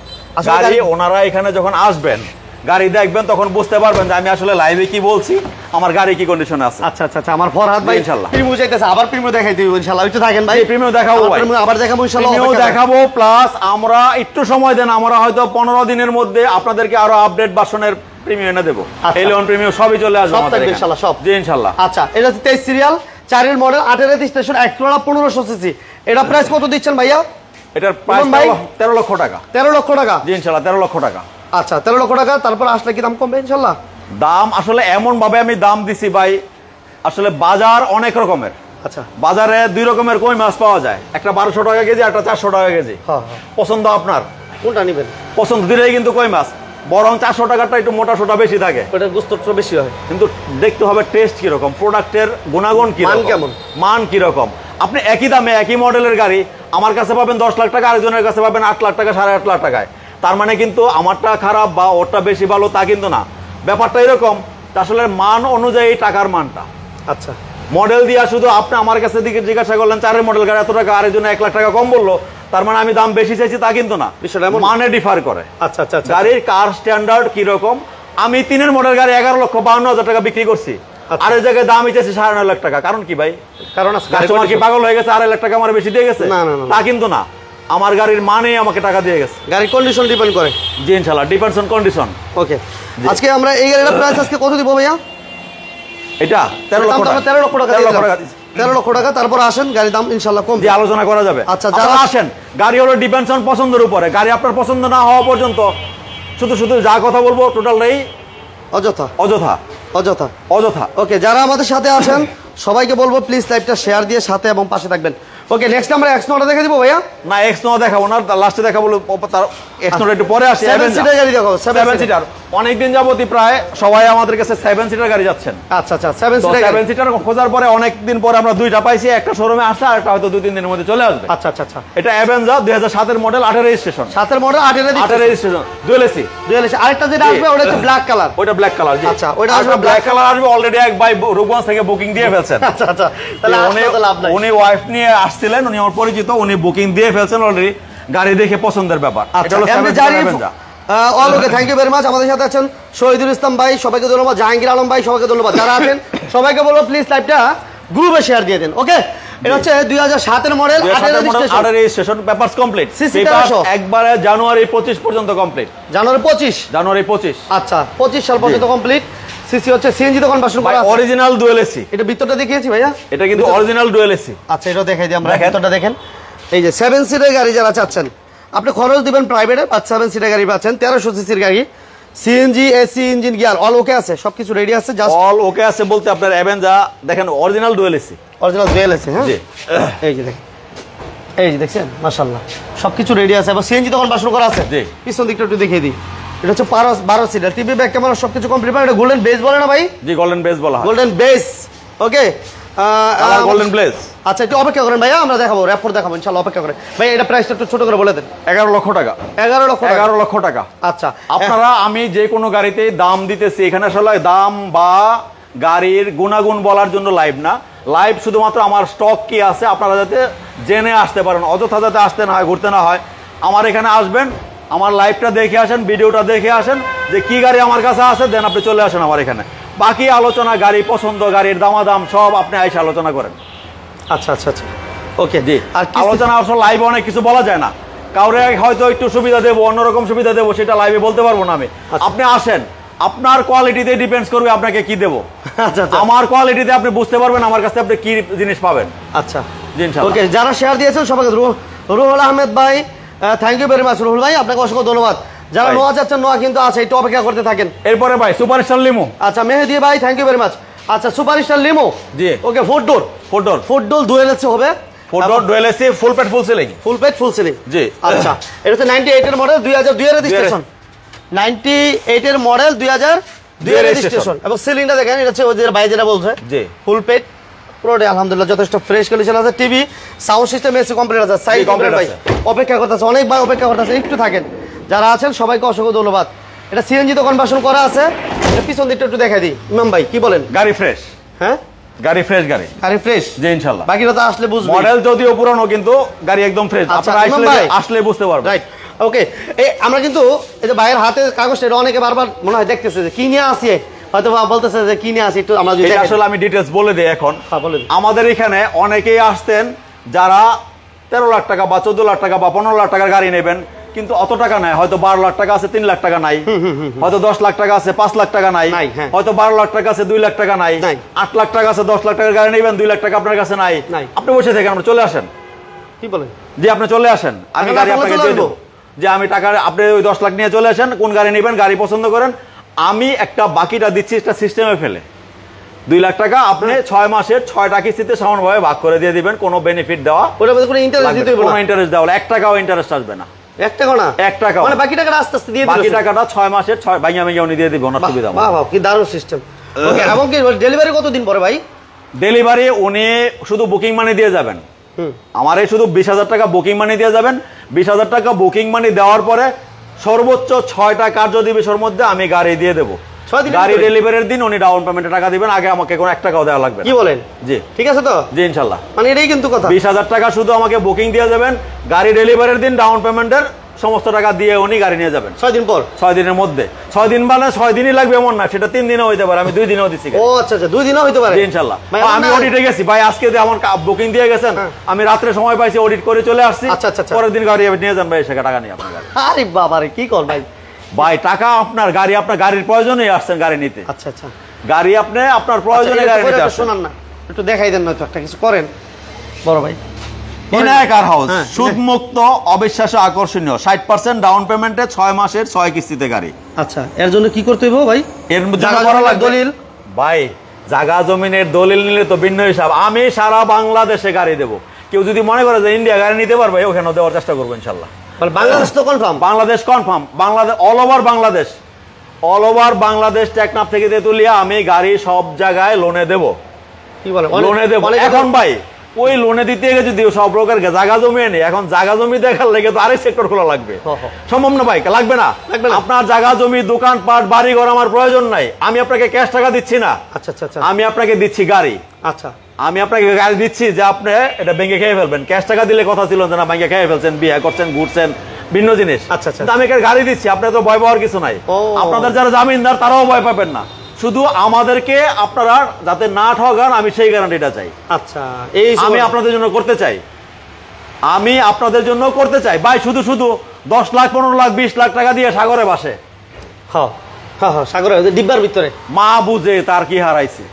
গাড়ি ওনারা এখানে যখন আসবেন, গাড়ি দেখবেন, তখন বুঝতে পারবেন যে আমি আসলে লাইভে কি বলছি, আমার গাড়ি কি কন্ডিশনে আছে। আচ্ছা আচ্ছা, আমার ফরহাদ ভাই ইনশাআল্লাহ প্রিমিয়াম চাইতেছে, আবার প্রিমিয়াম দেখাই দিব ইনশাআল্লাহ। একটু থাকেন ভাই, প্রিমিয়াম দেখাবো ভাই, আবার দেখাবো ইনশাআল্লাহ, প্রিমিয়াম দেখাবো। প্লাস আমরা একটু সময় দেন, আমরা হয়তো 15 দিনের মধ্যে আপনাদেরকে আরো আপডেট ভার্সনের প্রিমিয়াম এনে দেব। এলিয়ন প্রিমিয়াম সবই চলে আসবে আমাদের এখানে ইনশাআল্লাহ, সব। জি ইনশাআল্লাহ। আচ্ছা, এটা হচ্ছে 23 সিরিয়াল, 4 এর মডেল, 8 এর রেজিস্ট্রেশন, এক্সপ্লোরার 1500 সিসি। এটা প্রাইস কত দিচ্ছেন ভাইয়া? এটার প্রাইস 13 লক্ষ টাকা। 13 লক্ষ টাকা? জি ইনশাআল্লাহ 13 লক্ষ টাকা। আচ্ছা, 13 লক্ষ টাকা। তারপর আসলে কি দাম কমবে ইনশাআল্লাহ? দাম আসলে এমন ভাবে আমি দাম দিছি ভাই, আসলে বাজার অনেক রকমের। আচ্ছা, বাজারে 2 রকমের কই মাছ পাওয়া যায়, একটা 1200 টাকা কেজি, একটা 400 টাকা কেজি। পছন্দ আপনার, কোনটা নেবেন? পছন্দ দিলেই কিন্তু কই মাছ, বরং 400 টাকাটা একটু মোটা সোটা বেশি থাকে, ওটার গোস্তটা বেশি হয়, কিন্তু দেখতে হবে টেস্ট কিরকম, প্রোডাক্টের গুণাগুণ কি, মান কিরকম। আপনি একই দামে একই মডেলের গাড়ি আমার কাছে পাবেন 10 লাখ টাকা, আরেকজনের কাছে পাবেন 8 লাখ টাকা, 8.5 লাখ টাকায়। তার মানে কিন্তু আমারটা খারাপ বা ওরটা বেশি ভালো তা কিন্তু না, ব্যাপারটা এরকম আসলে মান অনুযায়ী টাকার মানটা। আচ্ছা, মডেল দিয়া শুধু আপনি আমার কাছে দিকে জিজ্ঞাসা করলেন 4 এর মডেল গাড়ি এত টাকা, আরেকজন 1 লাখ টাকা কম বললো, তার মানে আমি দাম বেশি চাইছি তা কিন্তু না, মানে ডিফার করে। আচ্ছা আচ্ছা, গাড়ির কার স্ট্যান্ডার্ড কিরকম, আমি 3-এর মডেল গাড়ি 11,52,000 টাকা বিক্রি করছি, আর এই জায়গায় দাম চাইছি 9.5 লাখ টাকা। কারণ কি ভাই? কারণ কাস্টমার কি পাগল হয়ে গেছে 2.5 লাখ টাকা আমার বেশি দিয়ে গেছে? তা কিন্তু না, আমার গাড়ির মানে আমাকে টাকা দিয়ে গেছে। গাড়ির কন্ডিশন ডিপেন্ড করে। জি ইনশাআল্লাহ, ডিপেন্ডস অন কন্ডিশন। ওকে, আজকে আমরা এই গাড়িটার প্রাইস আজকে কত দিব ভাইয়া? এটা 13 লক্ষ টাকা। 13 লক্ষ টাকা। 13 লক্ষ টাকা। তারপর আসেন, গাড়ির দাম ইনশাআল্লাহ কম যে আলোচনা করা যাবে। আচ্ছা, যারা আসেন, গাড়ি হলো ডিপেন্ডস অন পছন্দের উপরে। গাড়ি আপনার পছন্দ না হওয়া পর্যন্ত শুধু যা কথা বলবো টোটালটাই অযথা অযথা অযথা অযথা। ওকে, যারা আমাদের সাথে আছেন সবাইকে বলবো প্লিজ লাইভটা শেয়ার দিয়ে সাথে এবং পাশে থাকবেন। ওকে, নেক্সট আমরা X9 দেখে দিব ভাইয়া। না, X9 দেখাবো না, লাস্টে দেখাবো। তার X9 একটু পরে আসি। 7 সিটার গাড়ি দেখাবো। 7 সিটার অনেকদিন যাবতই প্রায় সবাই আমাদের কাছে 7 সিটার গাড়ি যাচ্ছেন। আচ্ছা আচ্ছা, 7 সিটার খোঁজার পরে অনেকদিন পরে আমরা দুইটা পাইছি। একটা শোরুমে আসছে, আর একটা হয়তো 2-3 দিনের মধ্যে চলে আসবে। আচ্ছা আচ্ছা আচ্ছা। এটা অ্যাভেঞ্জার 2007 এর মডেল, 8 এর রেজিস্ট্রেশন। 7 এর মডেল, 8 এর রেজিস্ট্রেশন, ডুয়েল এসি। আরেকটা যেটা আসবে ওটা হচ্ছে ব্ল্যাক কালার। ওটা ব্ল্যাক কালার। জি আচ্ছা, ওটা আসবে ব্ল্যাক কালার আসবে। অলরেডি এক ভাই রূপগঞ্জ থেকে বুকিং দিয়ে ফেলছেন। আচ্ছা আচ্ছা, তাহলে লাভ নাই। উনি ওয়াইফ নিয়ে আসছিলেন, উনি আমার পরিচিত, উনি বুকিং দিয়ে ফেলছেন অলরেডি। গাড়ি দেখে পছন্দের ব্যাপার। এটা হলো ওকে, থ্যাংক ইউ ভেরি মাচ। আমাদের সাথে আছেন শহীদুল ইসলাম ভাই, সবাইকে ধন্যবাদ। জাহাঙ্গীর আলম ভাই, সবাইকে ধন্যবাদ। যারা আছেন সবাইকে বলবো প্লিজ লাইভটা গ্রুপে শেয়ার দিয়ে দেন। ওকে, এটা হচ্ছে 2007 এর মডেল, 8 এর রেজিস্ট্রেশন, পেপারস কমপ্লিট। একবারে জানুয়ারি 25 পর্যন্ত কমপ্লিট। জানুয়ারি 25। আচ্ছা, 25 সাল পর্যন্ত কমপ্লিট। সিসি হচ্ছে সিএনজি তো কনভার্সন করা আছে। Original dual AC. এটা ভিতরটা দেখিয়েছি ভাইয়া। এটা কিন্তু অরিজিনাল ডুয়েল এসি। আচ্ছা, এটা দেখাই দিই আমরা। ভিতরটা দেখেন। এই যে 7 সিটের গাড়ি যারা চাচ্ছেন, আপনি খরচ দিবেন প্রাইভেটে, 7 সিটের গাড়ি পাচ্ছেন। 1300 সিসির গাড়ি, CNG, AC, engine, gear all ওকে আছে, সবকিছু রেডি আছে। জাস্ট অল ওকে আছে বলতে আপনার অ্যাভেঞ্জার দেখেন, original dual AC. Original dual AC. হ্যাঁ, এই যে দেখেন, এই যে দেখছেন, মাশাআল্লাহ সবকিছু রেডি আছে। এবং সিএনজি তখন বাসন করা আছে। জি, পিছন দিকটা একটু দেখিয়ে দিই। এটা হচ্ছে 12 সিটার, টিভি ব্যাক ক্যামেরা সবকিছু কমপ্লিট। এটা গোল্ডেন বেস বলে না ভাই? জি, গোল্ডেন বেস বলা হয়। Golden base. Okay, golden base. আচ্ছা, একটু অপেক্ষা করেন ভাইয়া, আমরা দেখাবো, র্যাপর দেখাবো ইনশাআল্লাহ। অপেক্ষা করেন ভাই, এটা প্রাইসটা একটু ছোট করে বলে দেন। 11 লক্ষ টাকা। 11 লক্ষ টাকা। আচ্ছা, আপনারা, আমি যে কোনো গাড়িতে দাম দিতেছি, এখানে আসলে দাম বা গাড়ির গুণাগুণ বলার জন্য লাইভ না। লাইভ শুধুমাত্র আমার স্টক কি আছে আপনারা যাতে জেনে আসতে পারেন, অযথা যাতে আসতে না হয়, ঘুরতে না হয়। আমার এখানে আসবেন, আমার লাইভটা দেখে আসেন, ভিডিওটা দেখে আসেন যে কি গাড়ি আমার কাছে আছে, দেন আপনি চলে আসেন আমার এখানে। বাকি আলোচনা, গাড়ি পছন্দ, গাড়ির দামাদাম সব আপনি আইসা আলোচনা করেন। আচ্ছা আচ্ছা আচ্ছা, ওকে। জি, আর আলোচনা আসলে লাইভে অনেক কিছু বলা যায় না। কাউরে হয়তো একটু সুবিধা দেবো, অন্যরকম সুবিধা দেবো, সেটা লাইভে বলতে পারবো না আমি। আপনি আসেন, আপনার কোয়ালিটিতে ডিপেন্ডস করবে আপনাকে কি দেবো। আচ্ছা, আমার কোয়ালিটিতে আপনি বুঝতে পারবেন আমার কাছে আপনি কি জিনিস পাবেন। আচ্ছা, জি ইনশাআল্লাহ। ওকে, যারা শেয়ার দিয়েছেন সবাইকে, রুহুল আহমেদ ভাই, thank you very much. Ruhul ভাই, আপনাকে অসংখ্য ধন্যবাদ। যারা নোয়া যাচ্ছেন, নোয়া কিন্তু আছে, একটু অপেক্ষা করতে থাকেন। এরপরে ভাই সুপারস্টার লিমো। আচ্ছা, মেহেদি ভাই, থ্যাংক ইউ ভেরি মাচ। আচ্ছা, সুপারস্টার লিমো। জি, ওকে, 4 ডোর ডুয়েল এসি হবে। 4 ডোর ডুয়েল এসি, ফুল পেট ফুল সিলিং। ফুল পেট ফুল সিলিং। জি, আচ্ছা, এটা হচ্ছে 98 এর মডেল, 2002 এর রেজিস্ট্রেশন। 98 এর মডেল, 2002 এর রেজিস্ট্রেশন। এবং সিলিংটা দেখেন, এটা হচ্ছে ওই যে ভাই যেটা বলছে। জি, ফুল পেট পুরোটাই আলহামদুলিল্লাহ যথেষ্ট ফ্রেশ কন্ডিশন আছে। TV, sound system, AC complete আছে। সাইড কমপ্লিট আছে। অপেক্ষা করতেছে, অনেকবার অপেক্ষা করতেছে, একটু থাকেন। যারা আছেন সবাইকে অসংখ্য ধন্যবাদ। এটা সিএনজি তো কনভার্সন করা আছে। এটা পিছন দিকটা একটু দেখাই দিই। ইমাম ভাই কি বলেন? গাড়ি ফ্রেশ। হ্যাঁ, গাড়ি ফ্রেশ, গাড়ি ফ্রেশ। জি ইনশাআল্লাহ। বাকিটা তো আসলে বুঝবেন। মডেল যদিও পুরানো কিন্তু গাড়ি একদম ফ্রেশ। আপনারা আসলে বুঝতে পারবেন। রাইট, ওকে। এই আমরা কিন্তু এই যে ভাইয়ের হাতে কাগজটা, এটা অনেকে বারবার মনে হয় দেখতেছে যে কি নিয়ে আসি, হয়তো বলতেছে যে কি নিয়ে আসি, একটু আমরা যদি আসলে আমি ডিটেইলস বলে দেই এখন। হ্যাঁ, বলে দিন। আমাদের এখানে অনেকেই আসতেন যারা 13 লাখ টাকা বা 14 লাখ টাকা বা 15 লাখ টাকার গাড়ি নেবেন, কিন্তু অত টাকা নাই। হয়তো 12 লাখ টাকা আছে, 3 লাখ টাকা নাই। হয়তো 10 লাখ টাকা আছে, 5 লাখ টাকা নাই। হয়তো 12 লাখ টাকা আছে, 2 লাখ টাকা নাই। 8 লাখ টাকা আছে, 10 লাখ টাকার গাড়ি নেবেন, 2 লাখ টাকা আপনার কাছে নাই। আপনি বসে থাকেন, আপনি চলে আসেন। কি বলেন? জি, আপনি চলে আসেন, আমি গাড়ি আপনাকে দিয়ে দেবো। যে আমি টাকা, আপনি ওই 10 লাখ নিয়ে চলে আসেন, কোন গাড়ি নেবেন, গাড়ি পছন্দ করেন, আমি একটা বাকিটা দিচ্ছি, একটা সিস্টেমে ফেলে 2 লাখ টাকা আপনি 6 মাসের 6টা কিস্তিতে সমানভাবে ভাগ করে দিয়ে দিবেন। কোনো বেনিফিট দেওয়া, কোনো ইন্টারেস্ট দিতে হবে না। কোনো ইন্টারেস্ট দেওয়া, 1 টাকাও ইন্টারেস্ট আসবে না। 1 টাকা না, 1 টাকা। মানে বাকি টাকাটা আস্তে আস্তে দিয়ে দিবেন। বাকি টাকাটা 6 মাসের 6 ভাঙিয়া উনি দিয়ে দিবেন, ওনার সুবিধা। বাহ বাহ, কি দারুণ সিস্টেম। ওকে, এবং কি ডেলিভারি কতদিন পরে ভাই? ডেলিভারি উনি শুধু বুকিং মানি দিয়ে যাবেন। আমার এই শুধু 20,000 টাকা বুকিং মানি দিয়ে যাবেন। 20,000 টাকা বুকিং মানি দেওয়ার পরে সর্বোচ্চ 6টা কার্য দিবসের মধ্যে আমি গাড়ি দিয়ে দেবো। গাড়ি ডেলিভারির দিন উনি ডাউন পেমেন্টে টাকা দিবেন, আগে আমাকে কোনো 1 টাকাও দেওয়া লাগবে। কি বলেন? জি, ঠিক আছে তো? জি ইনশাআল্লাহ। মানে এটাই কিন্তু কথা। 20,000 টাকা শুধু আমাকে বুকিং দিয়ে যাবেন, গাড়ি ডেলিভারির দিন ডাউন পেমেন্টের সমস্ত টাকা দিয়ে উনি গাড়ি নিয়ে যাবেন 6 দিন পর 6 দিনের মধ্যে। 6 দিন মানে 6 দিনই লাগবে এমন না, সেটা 3 দিনও হইতে পারে, আমি 2 দিনও দিচ্ছি। ও আচ্ছা আচ্ছা 2 দিনও হইতে পারে ইনশাআল্লাহ। ভাই, আমি অডিটে গেছি ভাই, আজকে যে আমার বুকিং দিয়ে গেছেন, আমি রাত্রে সময় পাইছি, অডিট করে চলে আসছি। আচ্ছা, আচ্ছা, আচ্ছা। পরের দিন গাড়ি নিয়ে যান ভাই, সেটা টাকা নিয়ে আপনার গাড়ি। আরে বাবা রে, কি কর ভাই? ভাই টাকা আপনার, গাড়ি আপনার, গাড়ির প্রয়োজনেই আসছেন গাড়ি নিতে। আচ্ছা আচ্ছা, গাড়ি আপনি আপনার প্রয়োজনে গাড়ি নিতে আসছেন। শোনান না, একটু দেখাই দেন, নয়তো একটা কিছু করেন বড় ভাই। ইনায়া কার হাউস, হ্যাঁ, সুদ মুক্ত, অবিশ্বাস্য, আকর্ষণীয়, 60% ডাউন পেমেন্টে 6 মাসের 6 কিস্তিতে গাড়ি। আচ্ছা, এর জন্য কি করতে হইব ভাই? এর মধ্যে জায়গা করা জমির লাগবে দলিল? ভাই জায়গা জমিনের দলিল নিলে তো ভিন্ন হিসাব। আমি সারা বাংলাদেশে গাড়ি দেবো, কেউ যদি মনে করে যে ইন্ডিয়া গাড়ি নিতে পারবে, ওখানে দেওয়ার চেষ্টা করবো ইনশাল্লাহ। মানে বাংলাদেশ তো confirm? Bangladesh confirm, Bangladesh, all over Bangladesh, Teknaf থেকে তেতুলিয়া আমি গাড়ি সব জায়গায় লোনে দেবো। কি বলে লোনে দেবো। এখন ভাই ওই লোনে দিতে গিয়ে যদি সব লোকের জায়গা জমি এনে, এখন জায়গা জমি দেখার লেগে তো আরেক সেক্টর খোলা লাগবে, সম্ভব না ভাই, লাগবে না। আপনার জায়গা জমি, দোকানপাট, বাড়ি ঘর আমার প্রয়োজন নাই, আমি আপনাকে ক্যাশ টাকা দিচ্ছি না। আচ্ছা আচ্ছা আচ্ছা, আমি আপনাকে দিচ্ছি গাড়ি। আচ্ছা, আমি আপনাকে গাড়ি দিচ্ছি যে আপনি এটা ব্যাংকে খেয়ে ফেলবেন। ক্যাশ টাকা দিলে কথা ছিল যে না ব্যাংকে খেয়ে ফেলছেন, বিয়ে করছেন, ঘুরছেন, ভিন্ন জিনিস। আচ্ছা আচ্ছা, আমি একটা গাড়ি দিচ্ছি, আপনার তো ভয় পাওয়ার কিছু নাই। আপনাদের যারা জামিনদার তারাও ভয় পাবেন না, শুধু আমাদেরকে আপনারা যাতে না ঠকান, আমি সেই গ্যারান্টিটা চাই। আচ্ছা, এই আমি আপনাদের জন্য করতে চাই, আমি আপনাদের জন্য করতে চাই ভাই। শুধু 10 লাখ 15 লাখ 20 লাখ টাকা দিয়ে সাগরে বাসে, হ্যাঁ হ্যাঁ হ্যাঁ, সাগরে ডিব্বার ভিতরে মা বুঝে তার কি হারাইছে,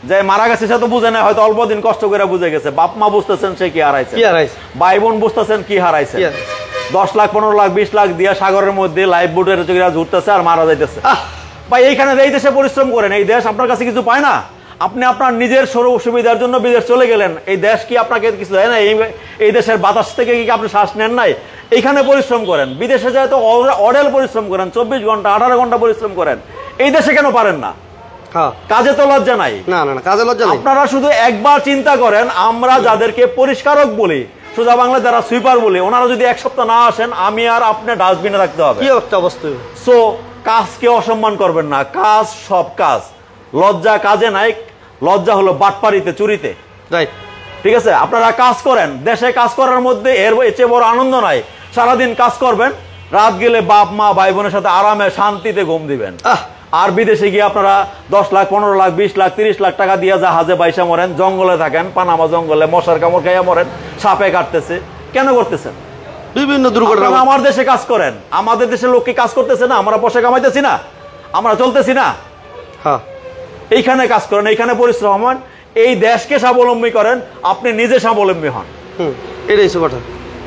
যে মারা গেছে সে তো বুঝে না, হয়তো অল্প দিন কষ্ট করে বুঝে গেছে। বাপ মা বুঝতেছেন সে কি হারাইছে, ভাই বোন বুঝতেছেন কি হারাইছে। 10 লাখ 15 লাখ 20 লাখ দিয়ে সাগরের মধ্যে লাইফ বোটের ঘুরতেছে আর মারা যাইতেছে। ভাই এইখানে এই দেশে পরিশ্রম করেন, এই দেশ আপনার কাছে কিছু পায় না। আপনি আপনার নিজের সুবিধার জন্য বিদেশ চলে গেলেন, এই দেশ কি আপনাকে কিছু দেয় না? এই দেশের বাতাস থেকে কি আপনি শ্বাস নেন নাই? এইখানে পরিশ্রম করেন, বিদেশে যায় তো অডেল পরিশ্রম করেন, 24 ঘন্টা 18 ঘন্টা পরিশ্রম করেন, এই দেশে কেন পারেন না? কাজে তো লজ্জা নাই? না না, কাজে লজ্জা নাই। আপনারা শুধু একবার চিন্তা করেন, আমরা যাদেরকে পরিষ্কারক বলি, সোজা বাংলা যারা সুইপার বলি, ওনারা যদি 1 সপ্তাহ না আসেন, আমি আর আপনি ডাস্টবিনে রাখতে হবে। কি একটা অবস্থা! সো কাজকে অসম্মান করবেন না, কাজ সব কাজ। লজ্জা কাজে নাই, লজ্জা হলো বাটপাড়িতে, চুরিতে। রাইট, ঠিক আছে? আপনারা কাজ করেন, দেশে কাজ করার মধ্যে এর চেয়ে বড় আনন্দ নাই। সারাদিন কাজ করবেন, রাত গেলে বাপ মা ভাই বোনের সাথে আরামে শান্তিতে ঘুম দিবেন। আর বিদেশে গিয়ে আপনারা 10 লাখ 15 লাখ 20 লাখ 30 লাখ টাকা দিয়ে জাহাজে বাইসা মরেন, জঙ্গলে থাকেন, পানামা জঙ্গলে মশার কামড় খাইয়া মরেন, সাপে কাটতেছে। কেন করতেছেন? বিভিন্ন দুর্ঘটনা। আমার দেশে কাজ করেন, আমাদের দেশের লোক কি কাজ করতেছে না? আমরা পয়সা কামাইতেছি না? আমরা চলতেছি না? হ্যাঁ, এইখানে কাজ করেন, এইখানে পরিশ্রম হন, এই দেশকে স্বাবলম্বী করেন, আপনি নিজে স্বাবলম্বী হন। এটাই কথা,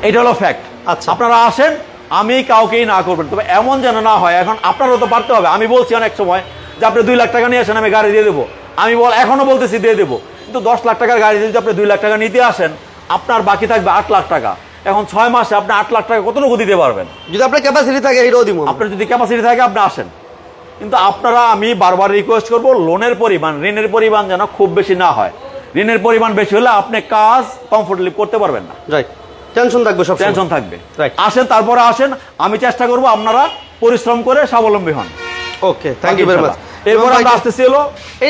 এটা হলো ফ্যাক্ট। আচ্ছা, আপনারা আসেন, আমি কাউকেই না করবেন, তবে এমন যেন না হয়। এখন আপনারও তো পারতে হবে। আমি বলছি অনেক সময় যে আপনি 2 লাখ টাকা নিয়ে আসেন, আমি গাড়ি দিয়ে দেবো। আমি এখনো বলতেছি দিয়ে দেবো, কিন্তু 10 লাখ টাকার গাড়ি যদি আপনি 2 লাখ টাকা নিতে আসেন, আপনার বাকি থাকবে 8 লাখ টাকা। এখন 6 মাসে আপনি 8 লাখ টাকা কতটুকু দিতে পারবেন? যদি আপনার ক্যাপাসিটি থাকে, এটাও দিব। আপনার যদি ক্যাপাসিটি থাকে আপনি আসেন। কিন্তু আপনারা, আমি বারবার রিকোয়েস্ট করবো, লোনের পরিমাণ, ঋণের পরিমাণ যেন খুব বেশি না হয়। ঋণের পরিমাণ বেশি হলে আপনি কাজ কমফোর্টেবলি করতে পারবেন না। রাইট, টেনশন থাকবে, সব টেনশন থাকবে। আসেন, তারপরে আসেন, আমি চেষ্টা করবো আপনারা পরিশ্রম করে স্বাবলম্বী হন। ওকে, থ্যাংক ইউ ভেরি মাচ। এরপর আমরা আসতেছি হলো,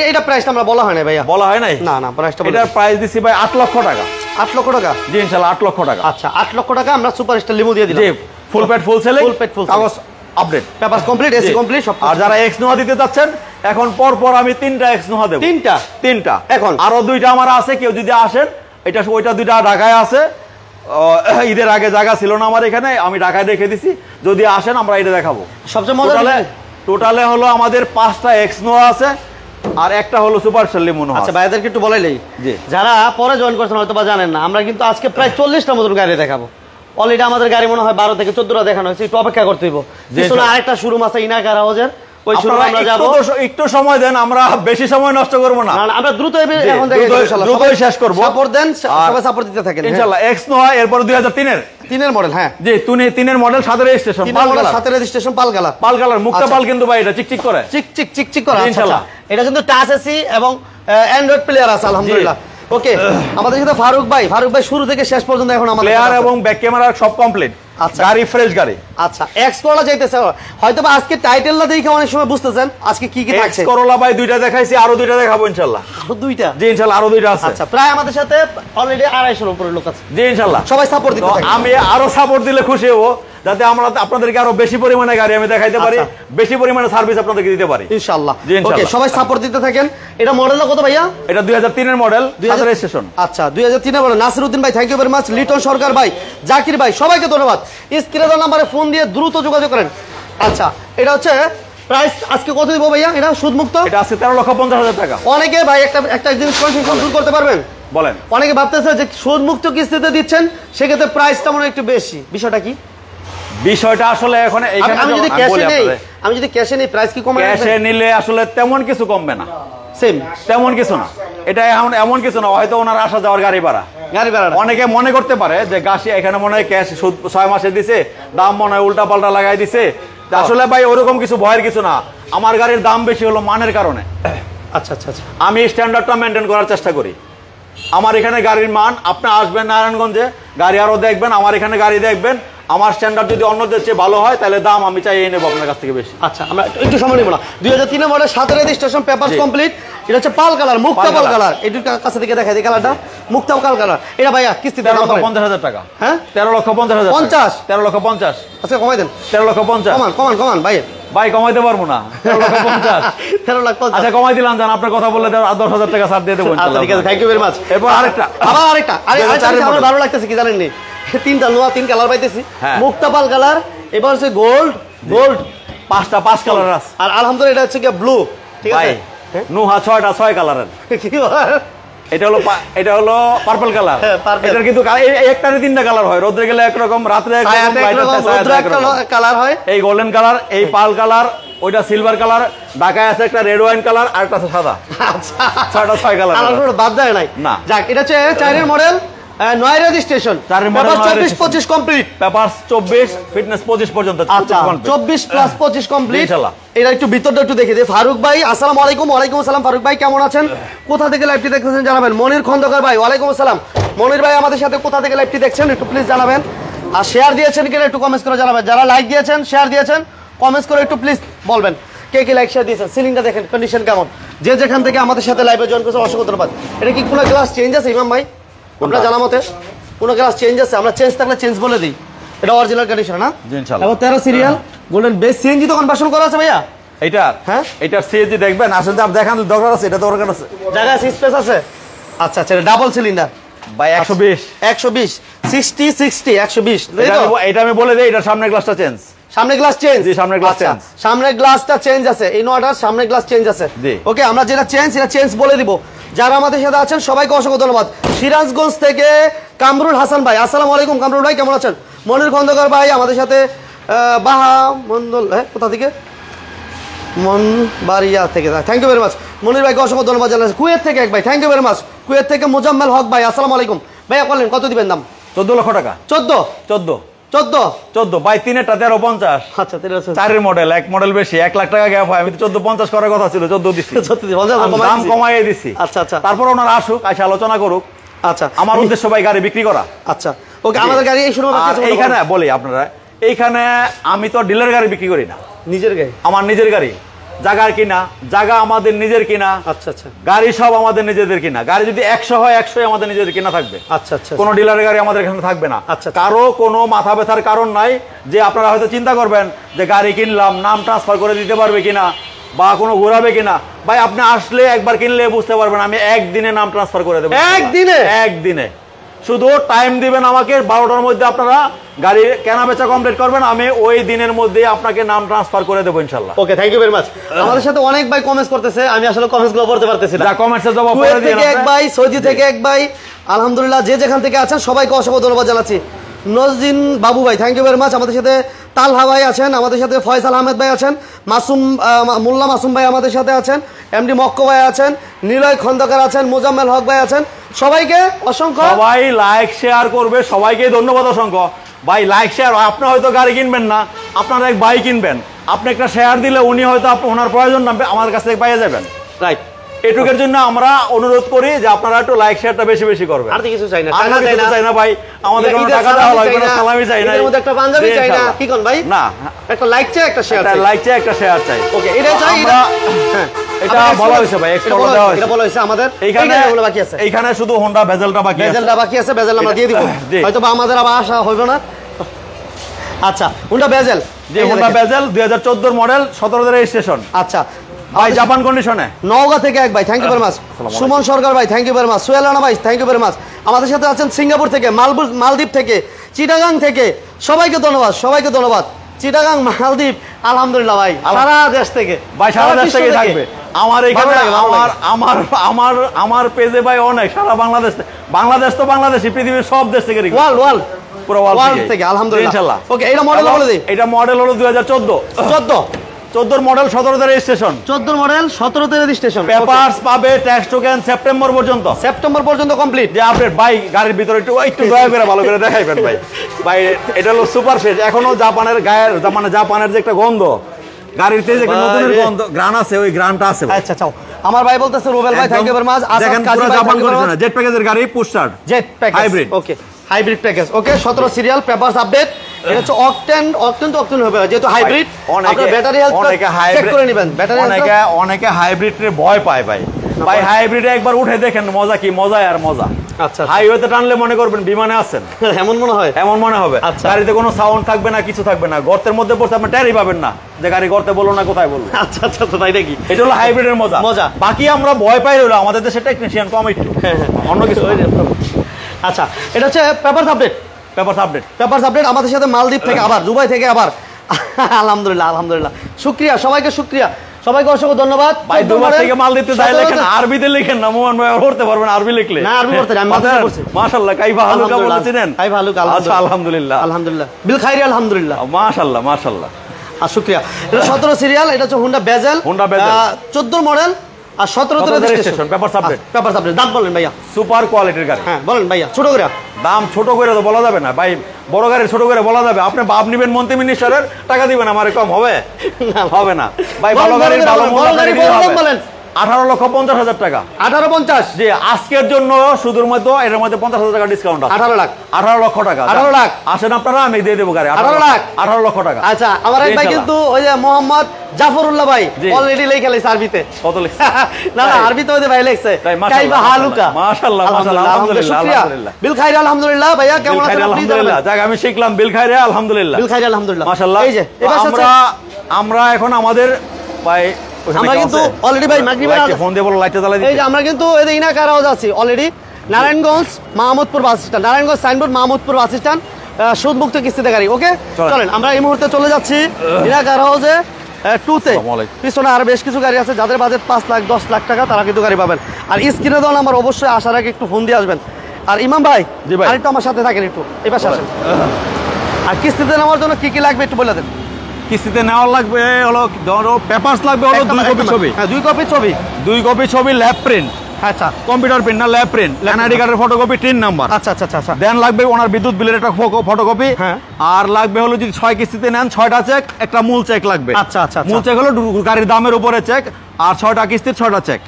এটা প্রাইসটা আমরা বলা হয় না ভাইয়া? বলা হয় নাই? না না, প্রাইসটা এটার প্রাইস দিছি ভাই 8 লক্ষ টাকা। 8 লক্ষ টাকা? জি ইনশাআল্লাহ 8 লক্ষ টাকা। আচ্ছা, 8 লক্ষ টাকা আমরা সুপারস্টার লিমো দিয়ে দিলাম। জি, ফুল পেড ফুল সেলিং, ফুল পেড ফুল কাগজ update, papers complete, AC complete সব। আর যারা এক্স নোহা দিতে যাচ্ছেন, এখন পর আমি 3টা এক্স নোহা দেব। 3টা এখন আরো 2টা আমার আছে, কেউ যদি আসেন, এটা ওইটা 2টা ঢাকায় আছে। ঈদের আগে জায়গা ছিল না আমার এখানে, আমি ঢাকায় রেখে দিছি, যদি আসেন আমরা এটা দেখাবো। সবচেয়ে মজা টোটালে হলো আমাদের 5টা এক্স নোহা আছে, আর একটা হলো সুপার শার্লি মনে হয়। আচ্ছা, ভাইদেরকে একটু বলাইলেই, যারা পরে জয়েন করছেন হয়তো বা জানেন না, আমরা কিন্তু আজকে প্রায় 40টা মতন গাড়ি দেখাবো। অলরেডি আমাদের গাড়ি মনে হয় 12 থেকে 14টা দেখানো হয়েছে, একটু অপেক্ষা করতে হইব। পিছনে আরেকটা শোরুম আছে ইনা কার হাউজের, ওই শোরুমে আমরা যাব। একটু সময় দেন, আমরা বেশি সময় নষ্ট করব না, আমরা দ্রুত এখন দেখে ইনশাআল্লাহ দ্রুতই শেষ করব। সাপোর্ট দেন, সবাই সাপোর্ট দিতে থাকেন ইনশাআল্লাহ। এক্স নোহা এরপর 2003 মডেল। হ্যাঁ জি, 3 মডেল, 7 রেজিস্ট্রেশন, সাথে রেজিস্ট্রেশন, পাল কালার, মুক্তা পাল, কিন্তু ভাই এটা চিকচিক করে, চিকচিক করে ইনশাআল্লাহ। এটা কিন্তু টাচ এসি এবং অ্যান্ড্রয়েড প্লেয়ার আছে আলহামদুলিল্লাহ। ওকে, আমাদের সাথে ফারুক ভাই শুরু থেকে শেষ পর্যন্ত এখন আমাদের প্লেয়ার এবং ব্যাক ক্যামেরা সব কমপ্লিট। আচ্ছা, গাড়ি ফ্রেশ গাড়ি। আচ্ছা, এক্স করোলা যাইতেছে, হয়তো বা আজকে টাইটেল না দেখে অনেক সময় বুঝতেছেন আজকে কি কি থাকছে। এক্স করোলা ভাই 2টা দেখাইছি, আরো 2টা দেখাবো ইনশাআল্লাহ। আরো 2টা? জি ইনশাআল্লাহ, আরো 2টা আছে। আচ্ছা, প্রায় আমাদের সাথে অলরেডি 250 এর উপরে লোক আছে। জি ইনশাআল্লাহ, সবাই সাপোর্ট দিতে থাকেন। আমি আরো সাপোর্ট দিলে খুশি হব। যাতে আমরা আপনাদেরকে আরো বেশি পরিমাণে গাড়ি আমি দেখাইতে পারি, বেশি পরিমাণে সার্ভিস আপনাদেরকে দিতে পারি ইনশাআল্লাহ। ওকে, সবাই সাপোর্ট দিতে থাকেন। এটা মডেলটা কত ভাইয়া? এটা 2003 এর মডেল, 2000 রেজিস্ট্রেশন। আচ্ছা, 2003 এর মডেল। নাসিরউদ্দিন ভাই thank you very much, Liton Sarkar ভাই, জাকির ভাই, সবাইকে ধন্যবাদ। স্ক্রিনে দেওয়া নম্বরে ফোন দিয়ে দ্রুত যোগাযোগ করেন। আচ্ছা, এটা হচ্ছে প্রাইস আজকে কত দিব ভাইয়া? এটা সুদ মুক্ত, এটা আছে 13,50,000 টাকা। অনেকে ভাই একটা জিনিস কনফিউশন দূর করতে পারবেন? বলেন। অনেকে ভাবতেছে যে সুদ মুক্ত কিস্তিতে দিচ্ছেন, সেক্ষেত্রে প্রাইসটা মনে হয় একটু বেশি, বিষয়টা কি? বিষয়টা আসলে এখন এইখানে আমি যদি ক্যাশে নেই প্রাইস কি কমে? ক্যাশে নিলে আসলে তেমন কিছু কমবে না, সেম তেমন কিছু না। এটা এমন কিছু না, হয়তো ওনার আসা যাওয়ার গাড়ি ভাড়া। অনেকে মনে করতে পারে যে গাছি এখানে মনে হয় ক্যাশ 6 মাসে দিছে, দাম মনে হয় উল্টা পাল্টা লাগাই দিছে। আসলে ভাই ওরকম কিছু ভয়ের কিছু না, আমার গাড়ির দাম বেশি হলো মানের কারণে। আচ্ছা আচ্ছা আচ্ছা, আমি স্ট্যান্ডার্ডটা মেনটেন করার চেষ্টা করি। আমার এখানে গাড়ির মান, আপনি আসবেন নারায়ণগঞ্জে, গাড়ি আরো দেখবেন, আমার এখানে গাড়ি দেখবেন, আমার স্ট্যান্ডার্ড যদি অন্যদের চেয়ে ভালো হয় তাহলে দাম আমি চাইয়ে নেবো আপনার কাছ থেকে বেশি। আচ্ছা, আমরা একটু সময় নেব না। 2003 মডেল, 7 রেজিস্ট্রেশন, পেপারস কমপ্লিট। এটা হচ্ছে পাল কালার, মুক্তা পাল কালার। এটার কাছে থেকে দেখাই দিই কালারটা, মুক্তা পাল কালার। এটা ভাইয়া কিস্তি 13,50,000 টাকা। হ্যাঁ, 13,50,000। 50, 13,50,000। আচ্ছা কমাই দেন। 13,50,000। কমান ভাই, ভাই কমাইতে পারবো না। 13,50,000। 13,50,000। আচ্ছা কমাই দিলাম, জান আপনার কথা বললে 10,000 টাকা ছাড় দিয়ে দেবো। ঠিক আছে, থ্যাংক ইউ ভেরি মাচ। এরপর আরেকটা, আবার আরেকটা। আমার ভালো লাগতেছে কি জানেন নি, তিনটা নোয়া, 3 কালার পাইতেছি, মুক্তা পাল কালার, এবার হচ্ছে গোল্ড 5 কালার আছে। আর আলহামদুলিল্লাহ এটা হচ্ছে কি ব্লু। ঠিক আছে, নুহা 6 কালারের। এটা হলো পার্পল কালার। এটার কিন্তু একটারে 3টা কালার হয়, রোদ্রে গেলে একরকম, রাত্রে কালার হয়। এই গোল্ডেন কালার, এই পাল কালার, ওইটা সিলভার কালার, ঢাকায় আছে একটা রেড ওয়াইন কালার, আর একটা সাদা। আচ্ছা, 6 কালার বাদ দেয় নাই না। যাক, এটা হচ্ছে 4 paper 9 registration, paper 24-25 complete, paper 24, fitness 25 পর্যন্ত। আচ্ছা, 24 প্লাস 25 কমপ্লিট ইনশাআল্লাহ। এটা একটু ভিতরটা একটু দেখে দিই। ফারুক ভাই আসসালামু আলাইকুম। ওয়ালাইকুম আসসালাম। ফারুক ভাই কেমন আছেন? কোথা থেকে লাইভটি দেখতেছেন জানাবেন। মনির খন্দকার ভাই ওয়ালাইকুম আসসালাম। মনির ভাই আমাদের সাথে কোথা থেকে লাইভটি দেখছেন একটু প্লিজ জানাবেন। আর শেয়ার দিয়েছেন কিনা একটু কমেন্টস করে জানাবেন। যারা লাইক দিয়েছেন, শেয়ার দিয়েছেন, কমেন্টস করে একটু প্লিজ বলবেন কে কে লাইক শেয়ার দিয়েছেন। সিলিংটা দেখেন কন্ডিশন কেমন। যে যেখান থেকে আমাদের সাথে লাইভে জয়েন করেছেন অসংখ্য ধন্যবাদ। এটা কি কোনো গ্লাস চেঞ্জ আছে ইমাম ভাই? আপনারা জানা মতে কোনো গ্লাস চেঞ্জ আছে? আমরা চেঞ্জ থাকলে চেঞ্জ বলে দিই। এটা অরিজিনাল কন্ডিশন না ইনশাআল্লাহ। এবং 13 সিরিয়াল গোল্ডেন বেস সিএনজি তো কনভার্সন করা আছে ভাইয়া। এটা হ্যাঁ, এটা সিএনজি দেখবেন, আসলে আপনি দেখান দরকার আছে, এটা দরকার আছে, জায়গা আছে, স্পেস আছে। আচ্ছা আচ্ছা, এটা ডাবল সিলিন্ডার ভাই 120 60 120। এটা আমি বলে দেই, এটা সামনের গ্লাসটা চেঞ্জ। সামনে গ্লাস চেঞ্জ? জি, সামনের গ্লাস চেঞ্জ। সামনের গ্লাসটা চেঞ্জ আছে, এই নোয়াটার সামনের গ্লাস চেঞ্জ আছে। ওকে, আমরা যেটা চেঞ্জ এটা চেঞ্জ বলে দিব। যারা আমাদের সাথে আছেন সবাইকে অসংখ্য ধন্যবাদ। সিরাজগঞ্জ থেকে কামরুল হাসান ভাই আসসালামু আলাইকুম। কামরুল ভাই কেমন আছেন? মনির খন্দকার ভাই আমাদের সাথে, বাহা মন্ডল কোথা থেকে, মনবাড়িয়া থেকে, thank you very much. Monir ভাইকে অসংখ্য ধন্যবাদ জানাচ্ছি। কুয়েত থেকে এক ভাই, thank you very much. Kuwait থেকে মোজাম্মেল হক ভাই আসসালামু আলাইকুম। ভাইয়া বলেন কত দিবেন দাম? 14 লক্ষ টাকা। 14 ভাই, 3-এরটা 13,50। আচ্ছা, 4 মডেল, এক মডেল বেশি, 1 লাখ টাকা গ্যাপ হয়। আমি তো 14,50 করার কথা ছিল, 14 দিছি, দাম কমাইয়ে দিছি। আচ্ছা আচ্ছা, তারপর ওনারা আসুক, এসে আলোচনা করুক। আচ্ছা, আমার উদ্দেশ্য ভাই গাড়ি বিক্রি করা। আচ্ছা ওকে, আমাদের গাড়ি এই শুরু এইখানে বলি আপনারা, এইখানে আমি তো ডিলার গাড়ি বিক্রি করি না, নিজের গাড়ি, আমার নিজের গাড়ি। জায়গার কিনা, জায়গা আমাদের নিজের কিনা। আচ্ছা আচ্ছা, গাড়ি সব আমাদের নিজেদের কিনা। গাড়ি যদি 100 হয় 100 আমাদের নিজেদের কিনা থাকবে। আচ্ছা আচ্ছা, কোনো ডিলারের গাড়ি আমাদের এখানে থাকবে না। আচ্ছা, কারো কোনো মাথা ব্যথার কারণ নাই যে আপনারা হয়তো চিন্তা করবেন যে গাড়ি কিনলাম, নাম ট্রান্সফার করে দিতে পারবে কিনা বা কোনো ঘোরাবে কিনা। ভাই আপনি আসলে একবার কিনলে বুঝতে পারবেন, আমি একদিনে নাম ট্রান্সফার করে দেবো। একদিনে শুধু টাইম দিবেন আমাকে, 12টার মধ্যে আপনারা গাড়ি কেনা বেচা কমপ্লিট করবেন, আমি ওই দিনের মধ্যে আপনাকে নাম ট্রান্সফার করে দেবো ইনশাআল্লাহ। ওকে, থ্যাংক ইউ ভেরি মাচ। আমাদের সাথে অনেক ভাই কমেন্টস করতেছে, আমি আসলে কমেন্টস গুলো পড়তে পারতেছি না। কমেন্টসের জবাব করে দিন। এক ভাই, সৌদি থেকে এক ভাই, আলহামদুলিল্লাহ যে যেখান থেকে আছেন সবাইকে অসংখ্য ধন্যবাদ জানাচ্ছি। নজদিন বাবু ভাই থ্যাংক ইউ ভেরি মাচ। আমাদের সাথে তালহা ভাই আছেন, আমাদের সাথে ফয়সাল আহমেদ ভাই আছেন, মোল্লা মাসুম ভাই আমাদের সাথে আছেন, এমডি মক্কো ভাই আছেন, নিলয় খন্দকার আছেন, মোজাম্মেল হক ভাই আছেন। সবাইকে অসংখ্য, সবাই লাইক শেয়ার করবে, সবাইকে ধন্যবাদ অসংখ্য। ভাই লাইক শেয়ার, আপনি হয়তো গাড়ি কিনবেন না, আপনার এক ভাই কিনবেন, আপনি একটা শেয়ার দিলে উনি হয়তো ওনার প্রয়োজন না আমার কাছ থেকে পাইয়ে যাবেন। রাইট, এটুকের জন্য আমরা অনুরোধ করি যে আপনারা একটু লাইক শেয়ারটা বেশি বেশি করবেন। আর কিছু চাই না, টাকা চাই না ভাই, আমাদের কোনো টাকা দেওয়া লাগবে না, সালামি চাই না, এর মধ্যে একটা পাঞ্জাবি চাই না, কি কোন ভাই? না, একটা লাইক চাই, একটা শেয়ার চাই, লাইক চাই, একটা শেয়ার চাই। ওকে, এটা চাই। এটা বলা হয়েছে ভাই, এক্সট্রা দেওয়া হয়েছে, এটা বলা হয়েছে আমাদের এইখানে বাকি আছে। এইখানে শুধু হোন্ডা ভেজেলটা বাকি আছে, ভেজেলটা বাকি আছে, ভেজেল আমরা দিয়ে দিব, হয়তো বা আমাদের আবার আশা হইব না। আচ্ছা হুন্ডা বেজেল, যে হোন্ডা বেজেল 2014 মডেল 17 রেজিস্ট্রেশন। আচ্ছা ভাই জাপান কন্ডিশনে। নওগাঁ থেকে এক ভাই, thank you very much. Sumon Sarkar ভাই, thank you very much. Sohel Rana ভাই, থ্যাংক ইউ ভেরি মাচ। আমাদের সাথে আছেন সিঙ্গাপুর থেকে, মালদ্বীপ থেকে, চিটাগাং থেকে, সবাইকে ধন্যবাদ, সবাইকে ধন্যবাদ। চিটাগাং, মালদ্বীপ, আলহামদুলিল্লাহ ভাই, সারা দেশ থেকে ভাই, সারা দেশ থেকে থাকবে। আমার এখানে আমার পেজে ভাই অনেক সারা বাংলাদেশ, বাংলাদেশ তো বাংলাদেশই, পৃথিবীর সব দেশ থেকে ওয়ার্ল্ড পুরো ওয়ার্ল্ড থেকে আলহামদুলিল্লাহ ইনশাআল্লাহ। ওকে, এটা মডেল বলে দিই। এটা মডেল হলো 2014 model 17 registration. 14 model 17 registration. Papers পাবে, ট্যাক্স টোকেন সেপ্টেম্বর পর্যন্ত কমপ্লিট। যে আপডেট ভাই, গাড়ির ভিতরে একটু দয়া করে ভালো করে দেখাইবেন ভাই। ভাই এটা হলো সুপার ফ্রেশ, এখনো জাপানের গায়ের, মানে জাপানের যে একটা গন্ধ গাড়িতে, যে একটা নতুনের গন্ধ গ্রান আছে, ওই গ্রানটা আছে। আচ্ছা চাও, আমার ভাই বলতেছে রুবেল ভাই, থ্যাংক ইউ ভেরি মাচ। দেখেন পুরো জাপান কন্ডিশনে, জেট প্যাকেজের গাড়ি, push start, jet package, hybrid. Okay, hybrid package, okay. 17 serial, papers update. এটা হচ্ছে অকটেন হবে, যেহেতু হাইব্রিড। আপনার ব্যাটারি হেলথ চেক করে নেবেন। ব্যাটারি অনেকে হাইব্রিডে ভয় পায় ভাই। ভাই হাইব্রিডে একবার উঠে দেখেন, মজা কি, মজা আর মজা। আচ্ছা, হাইওয়েতে টানলে মনে করবেন বিমানে আছেন, এমন মনে হয়, এমন মনে হবে। আচ্ছা, গাড়িতে কোনো সাউন্ড থাকবে না, কিছু থাকবে না। গর্তের মধ্যে পড়ছে আপনি টেরই পাবেন না যে গাড়ি গর্তে বললো না, কোথায় বললো। আচ্ছা আচ্ছা, তাই নাকি? এটা হলো হাইব্রিডের মজা। বাকি আমরা ভয় পাই হলো আমাদের দেশে টেকনিশিয়ান কম একটু, অন্য কিছু। আচ্ছা, এটা হচ্ছে পেপারস আপডেট। আমাদের সাথে মালদ্বীপ থেকে, আবার দুবাই থেকে, আবার আলহামদুলিল্লাহ শুকরিয়া, সবাইকে অসংখ্য ধন্যবাদ। ভাই দুবাই থেকে মালদ্বীপে যাই, লেখেন আরবিতে লেখেন না, মোহন ভাই পড়তে পারবেন আরবি লিখলে। না, আরবি পড়তে আমি মাদ্রাসা পড়ছি। মাশাআল্লাহ, কাইফা হালুকা বলছিলেন। কাইফা হালুকা, আচ্ছা, আলহামদুলিল্লাহ বিল খাইরি, আলহামদুলিল্লাহ, মাশাআল্লাহ। আর শুকরিয়া। এটা 17 সিরিয়াল, এটা হচ্ছে হুন্ডা বেজেল 14 মডেল আর 17 রেজিস্ট্রেশন, পেপারস আপডেট। দাম বলেন ভাইয়া। সুপার কোয়ালিটির গাড়ি। হ্যাঁ বলেন ভাইয়া, ছোট করে দাম। ছোট করে তো বলা যাবে না ভাই, বড় গাড়ি ছোট করে বলা যাবে। আপনি বাপ নিবেন মন্ত্রী মিনিস্টারের, টাকা দিবেন আমারে কম হবে? হবে না ভাই। ভালো গাড়ির ভালো বলেন। 18,50,000 টাকা। 18,50,000 জি, আজকের জন্য শুধুর মধ্যে এর মধ্যে 50,000 টাকা ডিসকাউন্ট আছে। 18 লাখ 18 লক্ষ টাকা। 18 লাখ আসেন আপনারা, আমি দিয়ে দেবো গাড়ি 18 লাখ 18 লক্ষ টাকা। আচ্ছা, আমার এক ভাই কিন্তু ওই যে মোহাম্মদ জাফরুল্লাহ ভাই অলরেডি লেখা লাইছে আরবিতে। কত লিখছে? না আরবিতে ওই যে ভাই লিখছে কাইফা হালুকা। মাশাআল্লাহ, আলহামদুলিল্লাহ। বিল খাইর, আলহামদুলিল্লাহ। ভাইয়া কেমন আছেন আপনি? যাক, আমি শিখলাম বিল খাইরে, আলহামদুলিল্লাহ। বিল খাইর, আলহামদুলিল্লাহ, মাশাআল্লাহ। এই যে আমরা এখন আমাদের ভাই, আমরা কিন্তু অলরেডি ভাই মাগরিবের ফোন দিয়ে বলো লাইটটা জ্বালাই দিতে। এই যে আমরা কিন্তু এই ইনা কারাওয়াজ আছি already, Narayanganj Mahmudpur bus stand, Narayanganj signboard Mahmudpur bus stand, সুদমুক্ত কিস্তিতে গাড়ি। ওকে, চলেন আমরা এই মুহূর্তে চলে যাচ্ছি ইনা কারাওয়াজে 2-তে। পিছনে আর বেশ কিছু গাড়ি আছে, যাদের বাজেট 5 লাখ 10 লাখ টাকা, তারা কিন্তু গাড়ি পাবেন। আর স্ক্রিনে দেওয়া নাম্বার অবশ্যই আসার আগে একটু ফোন দিয়ে আসবেন। আর ইমাম ভাই, আরেকটু আমার সাথে থাকেন, একটু এই পাশে আসেন। আর কিস্তিতে নেওয়ার জন্য কি লাগবে একটু বলে দেন। কিস্তিতে নেওয়া লাগবে হলো, ধরো পেপারস লাগবে হলো 2 কপি ছবি। হ্যাঁ, 2 কপি ছবি, 2 কপি ছবি, ল্যাব প্রিন্ট। আচ্ছা, কম্পিউটার প্রিন্ট না, ল্যাব প্রিন্ট। এনআইডি কার্ডের ফটোকপি, 3 নাম্বার। আচ্ছা। দেন লাগবে ওনার বিদ্যুৎ বিলের একটা ফটোকপি। হ্যাঁ। আর লাগবে হলো, যদি 6 কিস্তিতে নেন 6টা চেক, একটা মূল চেক লাগবে। আচ্ছা। মূল চেক হলো গাড়ির দামের উপরে চেক, আর 6টা কিস্তির 6টা চেক।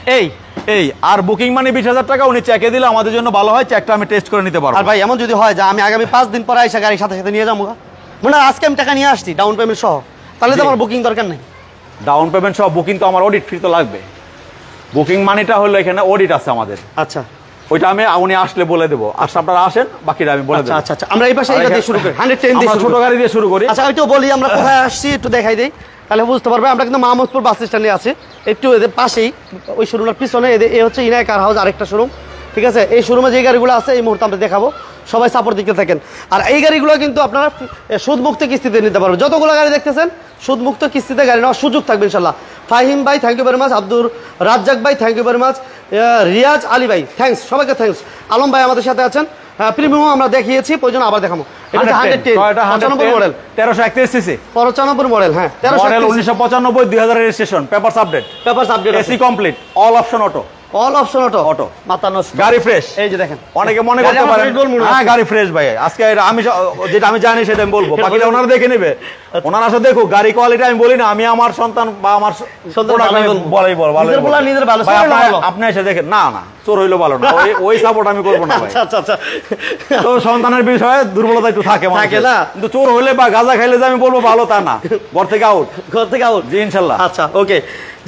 এই আর বুকিং মানে 20,000 টাকা। উনি চেকে দিলে আমাদের জন্য ভালো হয়, চেকটা আমি টেস্ট করে নিতে পারবো। আর ভাই এমন যদি হয় যে আমি আগামী 5 দিন পরে এসে গাড়ির সাথে নিয়ে যাবো, মানে আজকে আমি টাকা নিয়ে আসছি ডাউন পেমেন্ট সহ, তাহলে তো আমার বুকিং দরকার নেই। ডাউন পেমেন্ট সহ বুকিং তো আমার অডিট ফি তো লাগবে। বুকিং মানিটা হলো এখানে অডিট আছে আমাদের। আচ্ছা, ওইটা আমি উনি আসলে বলে দেবো। আচ্ছা, আপনারা আসেন, বাকিটা আমি বলে দেবো। আচ্ছা, আমরা এই পাশে এটা দিয়ে শুরু করি, 110 দিয়ে ছোট গাড়ি দিয়ে শুরু করি। আচ্ছা, একটু বলি আমরা কোথায় আসছি, একটু দেখাই দেই, তাহলে বুঝতে পারবে। আমরা কিন্তু মাহমুদপুর বাস স্ট্যান্ডে আছি, একটু এদের পাশেই, ওই শোরুমের পিছনে এ হচ্ছে ইনায় কার হাউস, আরেকটা শোরুম। ঠিক আছে, এই শোরুমে যে গাড়িগুলো আছে এই মুহূর্তে আমরা দেখাবো, সবাই সাপোর্ট দিতে থাকেন। আর এই গাড়িগুলো কিন্তু আপনারা সুদমুক্ত কিস্তিতে নিতে পারবেন। যতগুলো গাড়ি দেখতেছেন সুদমুক্ত কিস্তিতে গাড়ি নেওয়ার সুযোগ থাকবে ইনশাল্লাহ। ফাহিম ভাই, thank you very much. Abdur Razzak ভাই, thank you very much. Riaz Ali ভাই, থ্যাংকস, সবাইকে থ্যাংকস। আলম ভাই আমাদের সাথে আছেন। প্রিমিয়াম আমরা দেখিয়েছি, প্রয়োজন আবার দেখাবো। এটা 110 মডেল, 1331 সিসি, 95 মডেল। হ্যাঁ, 1995, 2000 registration, papers update, AC complete, all option auto. মাথা নষ্ট, গাড়ি ফ্রেশ। এই যে দেখেন, অনেকে মনে করতে পারেন হ্যাঁ গাড়ি ফ্রেশ ভাই। আজকে আমি যেটা আমি জানি সেটা আমি বলবো, বাকিটা ওনারা দেখে নেবে। ওনারা আসলে দেখো গাড়ি কোয়ালিটি আমি বলি না, আমি আমার সন্তান বা আমার বলাই বল ভালো, আপনি এসে দেখেন। না চোর হইলো ভালো না, ওই সাপোর্ট আমি করবো না ভাই। আচ্ছা, তো সন্তানের বিষয়ে দুর্বলতা একটু থাকে না, কিন্তু চোর হইলে বা গাঁজা খাইলে যে আমি বলবো ভালো তা না। ঘর থেকে আউট জি ইনশাল্লাহ। আচ্ছা, ওকে,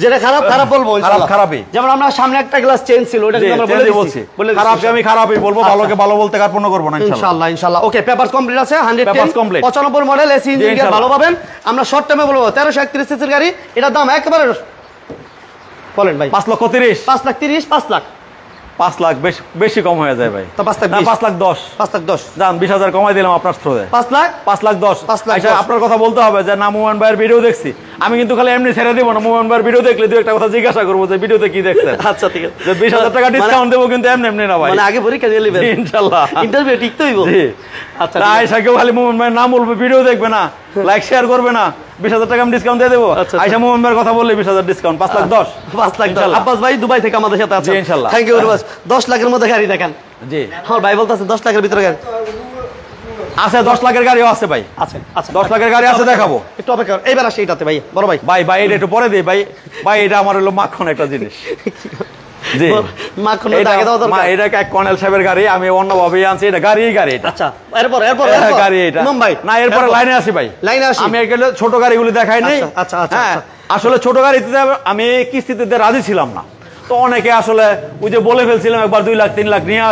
যেটা খারাপ বলবো, খারাপই। যেমন আমরা সামনে একটা একটা গ্লাস চেঞ্জ ছিল, ওটা কিন্তু আমরা বলে দিয়েছি। খারাপকে আমি খারাপই বলবো, ভালোকে ভালো বলতে কার্পণ্য করব না ইনশাআল্লাহ। ইনশাআল্লাহ। ওকে, পেপারস কমপ্লিট আছে, 110 95 মডেল এসি ইঞ্জিন ভালো পাবেন। আমরা শর্ট টাইমে বলবো 1331 সিসির গাড়ি, এটার দাম একেবারে বলেন ভাই 5,30,000 5,30,000 5 লাখ বেশি কম হয়ে যায় ভাই। তো 5,10,000 5,10,000 জান 20,000 কমাই দিলাম আপনার থ্রুতে। 5,10,000 আচ্ছা, আপনার কথা বলতে হবে যে না মোমেন ভাইয়ের ভিডিও দেখছি, আমি কিন্তু খালি এমনি ছেড়ে দিব না। মোমেন ভাইয়ের ভিডিও দেখলে দুই একটা কথা জিজ্ঞাসা করবো যে ভিডিওতে কি দেখছেন। আচ্ছা ঠিক আছে, যে 20,000 টাকা ডিসকাউন্ট দেবো, কিন্তু এমনি এমনি না ভাই, মানে আগে পরীক্ষা দিয়ে নেবেন ইনশাআল্লাহ। ইন্টারভিউ ঠিক তো হইব। আচ্ছা, আয়েশা কেউ খালি মোমেন ভাইয়ের নাম বলবে, ভিডিও দেখবে না, লাইক শেয়ার করবে না, 20,000 টাকা আমি ডিসকাউন্ট দিয়ে দেবো। আয়েশা মোমেন ভাইয়ের কথা বললে 20,000 ডিসকাউন্ট, 5,10,000 আব্বাস ভাই দুবাই থেকে আমাদের সাথে আছে ইনশাআল্লাহ। Thank you very much. 10 লাখের মধ্যে গাড়ি দেখেন। জি হ্যাঁ ভাই বলতেছে 10 লাখের ভিতরে গাড়ি আছে, 10 লাখের গাড়িও আছে ভাই, আছে। আচ্ছা 10 লাখের গাড়ি আছে, দেখাবো। একটু অপেক্ষা কর, এইবার আসে এটাতে ভাই, বড় ভাই ভাই এটা একটু পরে দিই ভাই। ভাই এটা আমার হলো মাখন একটা জিনিস। জি মাখন দাগে দাও দরকার। এটা এক কর্নেল সাহেবের গাড়ি, আমি অন্যভাবে আনছি, এটা গাড়ি এটা। আচ্ছা এরপর গাড়ি এটা মুম্বাই না, এরপরে লাইনে আসি ভাই, লাইনে আসি। আমি এগুলো ছোট গাড়িগুলো দেখাই নাই। আচ্ছা আচ্ছা হ্যাঁ, আসলে ছোট গাড়িতে আমি কিস্তিতে রাজি ছিলাম না, তো অনেকে আসলে ওই যে বলে ফেলছিলাম একবার 2 লাখ 3 লাখ নিয়ে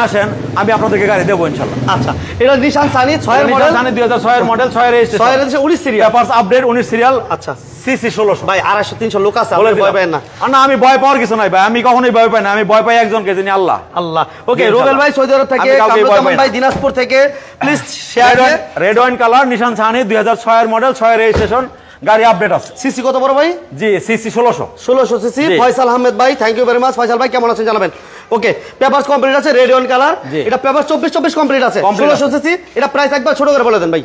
আসেন, আমি আপনাদেরকে গাড়ি দেবো ইনশাআল্লাহ। আচ্ছা, এটা নিশান সানি 6 এর মডেল, সানি 2006 এর মডেল, 6 এর registration, 19 serial, papers update 19 serial. আচ্ছা সিসি 1600 ভাই 250-300 লোক আছে, আপনি ভয় পাবেন না। না আমি ভয় পাওয়ার কিছু নাই ভাই, আমি কখনোই ভয় পাই না, আমি ভয় পাই একজনকে, যিনি আল্লাহ। ওকে, রুবেল ভাই সৌদি আরব থেকে, কামরুজ্জামান ভাই দিনাজপুর থেকে, please share red wine colour Nissan Sunny 2006 এর মডেল, 6 এর রেজিস্ট্রেশন, গাড়ি আপডেট আছে। সিসি কত বড় ভাই? জি সিসি 1600 সিসি। ফয়সাল আহমেদ ভাই thank you very much. Faisal ভাই কেমন আছেন জানাবেন। ওকে, পেপারস কমপ্লিট আছে, রেড ওয়াইন কালার, এটা পেপার 24 কমপ্লিট আছে, 1600 সিসি। এটা প্রাইস একবার ছোট করে বলে দেন ভাই।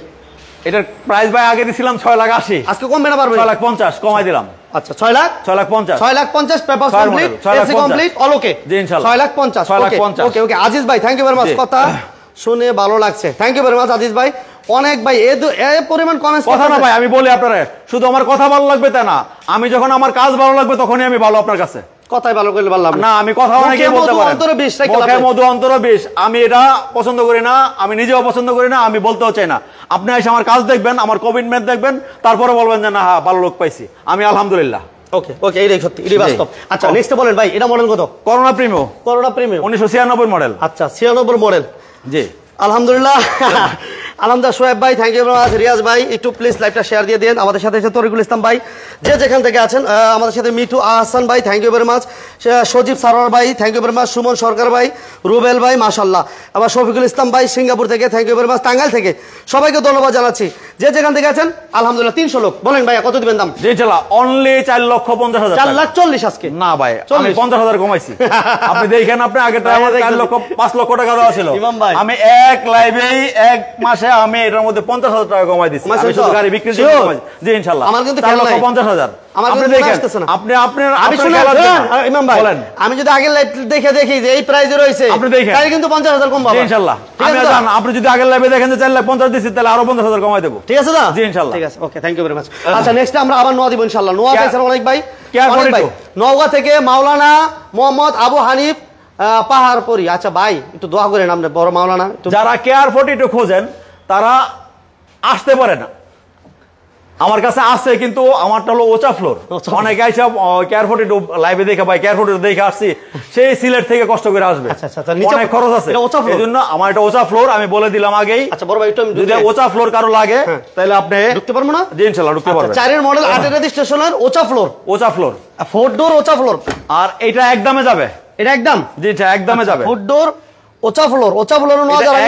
এটার প্রাইস ভাই আগে দিছিলাম 6,80,000, আজকে কমবে না পারবে? 6,50,000 কমাই দিলাম। আচ্ছা 6,50,000 6,50,000 papers complete, AC complete, all okay. জি ইনশাআল্লাহ 6,50,000 ওকে ওকে। আজিজ ভাই থ্যাংক ইউ ভেরি মাচ, কথা শুনে ভালো লাগছে, thank you very much Aziz ভাই। অনেক ভাই এ পরিমাণ কমেন্টস কথা না ভাই, আমি বলি আপনারে, শুধু আমার কথা ভালো লাগবে তা না, আমি যখন আমার কাজ ভালো লাগবে তখনই আমি ভালো আপনার কাছে। কথাই ভালো করলে ভালো লাগবে না, আমি কথা অনেকে বলতে পারি অন্তরে বিষ রাখলে মুখে মধু অন্তরে বিষ, আমি এটা পছন্দ করি না, আমি নিজেও পছন্দ করি না, আমি বলতেও চাই না। আপনি এসে আমার কাজ দেখবেন, আমার কমিটমেন্ট দেখবেন, তারপরে বলবেন যে না হ্যাঁ ভালো লোক পাইছি, আমি আলহামদুলিল্লাহ। ওকে ওকে, এইটাই সত্যি, এটাই বাস্তব। আচ্ছা নেক্সট বলেন ভাই, এটা মডেল কত? Corona Premio 1996 model. আচ্ছা 96 মডেল। জি আলহামদুলিল্লাহ। আলহামদুলিল্লাহ সোহেব ভাই thank you very much. Riaz ভাই একটু প্লিজ লাইভটা শেয়ার দিয়ে দেন। আমাদের সাথে আছে তরিকুল ইসলাম ভাই, যে যেখান থেকে আছেন, আমাদের সাথে মিঠু আহসান ভাই thank you very much, Sajib Sarwar ভাই thank you very much, Sumon Sarkar ভাই, রুবেল ভাই মাশাআল্লাহ, আবার শফিকুল ইসলাম ভাই সিঙ্গাপুর থেকে thank you very much, Tangail থেকে সবাইকে ধন্যবাদ জানাচ্ছি, যে যেখান থেকে আছেন। আলহামদুলিল্লাহ 300 লোক। বলেন ভাই কত দিবেন দাম? জি চলা অনলি 4,50,000, 4,40,000 আজকে। না ভাই আমি 50,000 কমাইছি। আপনি দেখেন, আপনি আগে 5 লক্ষ টাকা দেওয়া ছিল, আমি এক লাইভেই এক মাসে আমি এটার মধ্যে 50,000 টাকা কমাই দিচ্ছি। আমি শুধু গাড়ি বিক্রির জন্য কমাইছি। জি ইনশাআল্লাহ আমার কিন্তু 4,50,000 আপনি দেখেন, আপনি ইমাম ভাই আমি যদি আগের লাইভ দেখে দেখি যে এই প্রাইসে রয়েছে, আপনি দেখেন তাহলে কিন্তু 50,000 কম পাবেন ইনশাআল্লাহ। আমি জান আপনি যদি আগের লাইভে দেখেন যে 4,50,000 দিছি, তাহলে আরো 50,000 কমাই দেব। ঠিক আছে না? জি ইনশাআল্লাহ। ঠিক আছে okay, thank you very much. আচ্ছা নেক্সট আমরা আবার নোয়া দিব ইনশাআল্লাহ। নোয়া ভাই অনেক ভাই, অনেক ভাই নওগাঁ থেকে মাওলানা মোহাম্মদ আবু হানিফ পাহাড়পুরি। আচ্ছা ভাই একটু দোয়া করেন আপনি, বড় মাওলানা। যারা কেয়ার 42 খোঁজেন তারা আসতে পারে না, আমার কাছে আছে, কিন্তু আমারটা হলো ওচা ফ্লোর। অনেকে আইসা কেয়ার 42 লাইভে দেখে ভাই কেয়ার 42 দেখে আসছি, সেই সিলেট থেকে কষ্ট করে আসবে, অনেক খরচ আছে, এই জন্য আমার এটা ওচা ফ্লোর আমি বলে দিলাম আগেই। আচ্ছা বড় ভাই একটু যদি ওচা ফ্লোর কারো লাগে তাহলে আপনি ঢুকতে পারবো না? জি ইনশাআল্লাহ ঢুকতে পারবেন। 4 এর মডেল 8 এর রেজিস্ট্রেশনের ওচা ফ্লোর, 4 ডোর ওচা ফ্লোর, আর এটা একদমে যাবে। এটা একদম জি এটা একদমে যাবে, 4 ডোর ওচা ফ্লোর।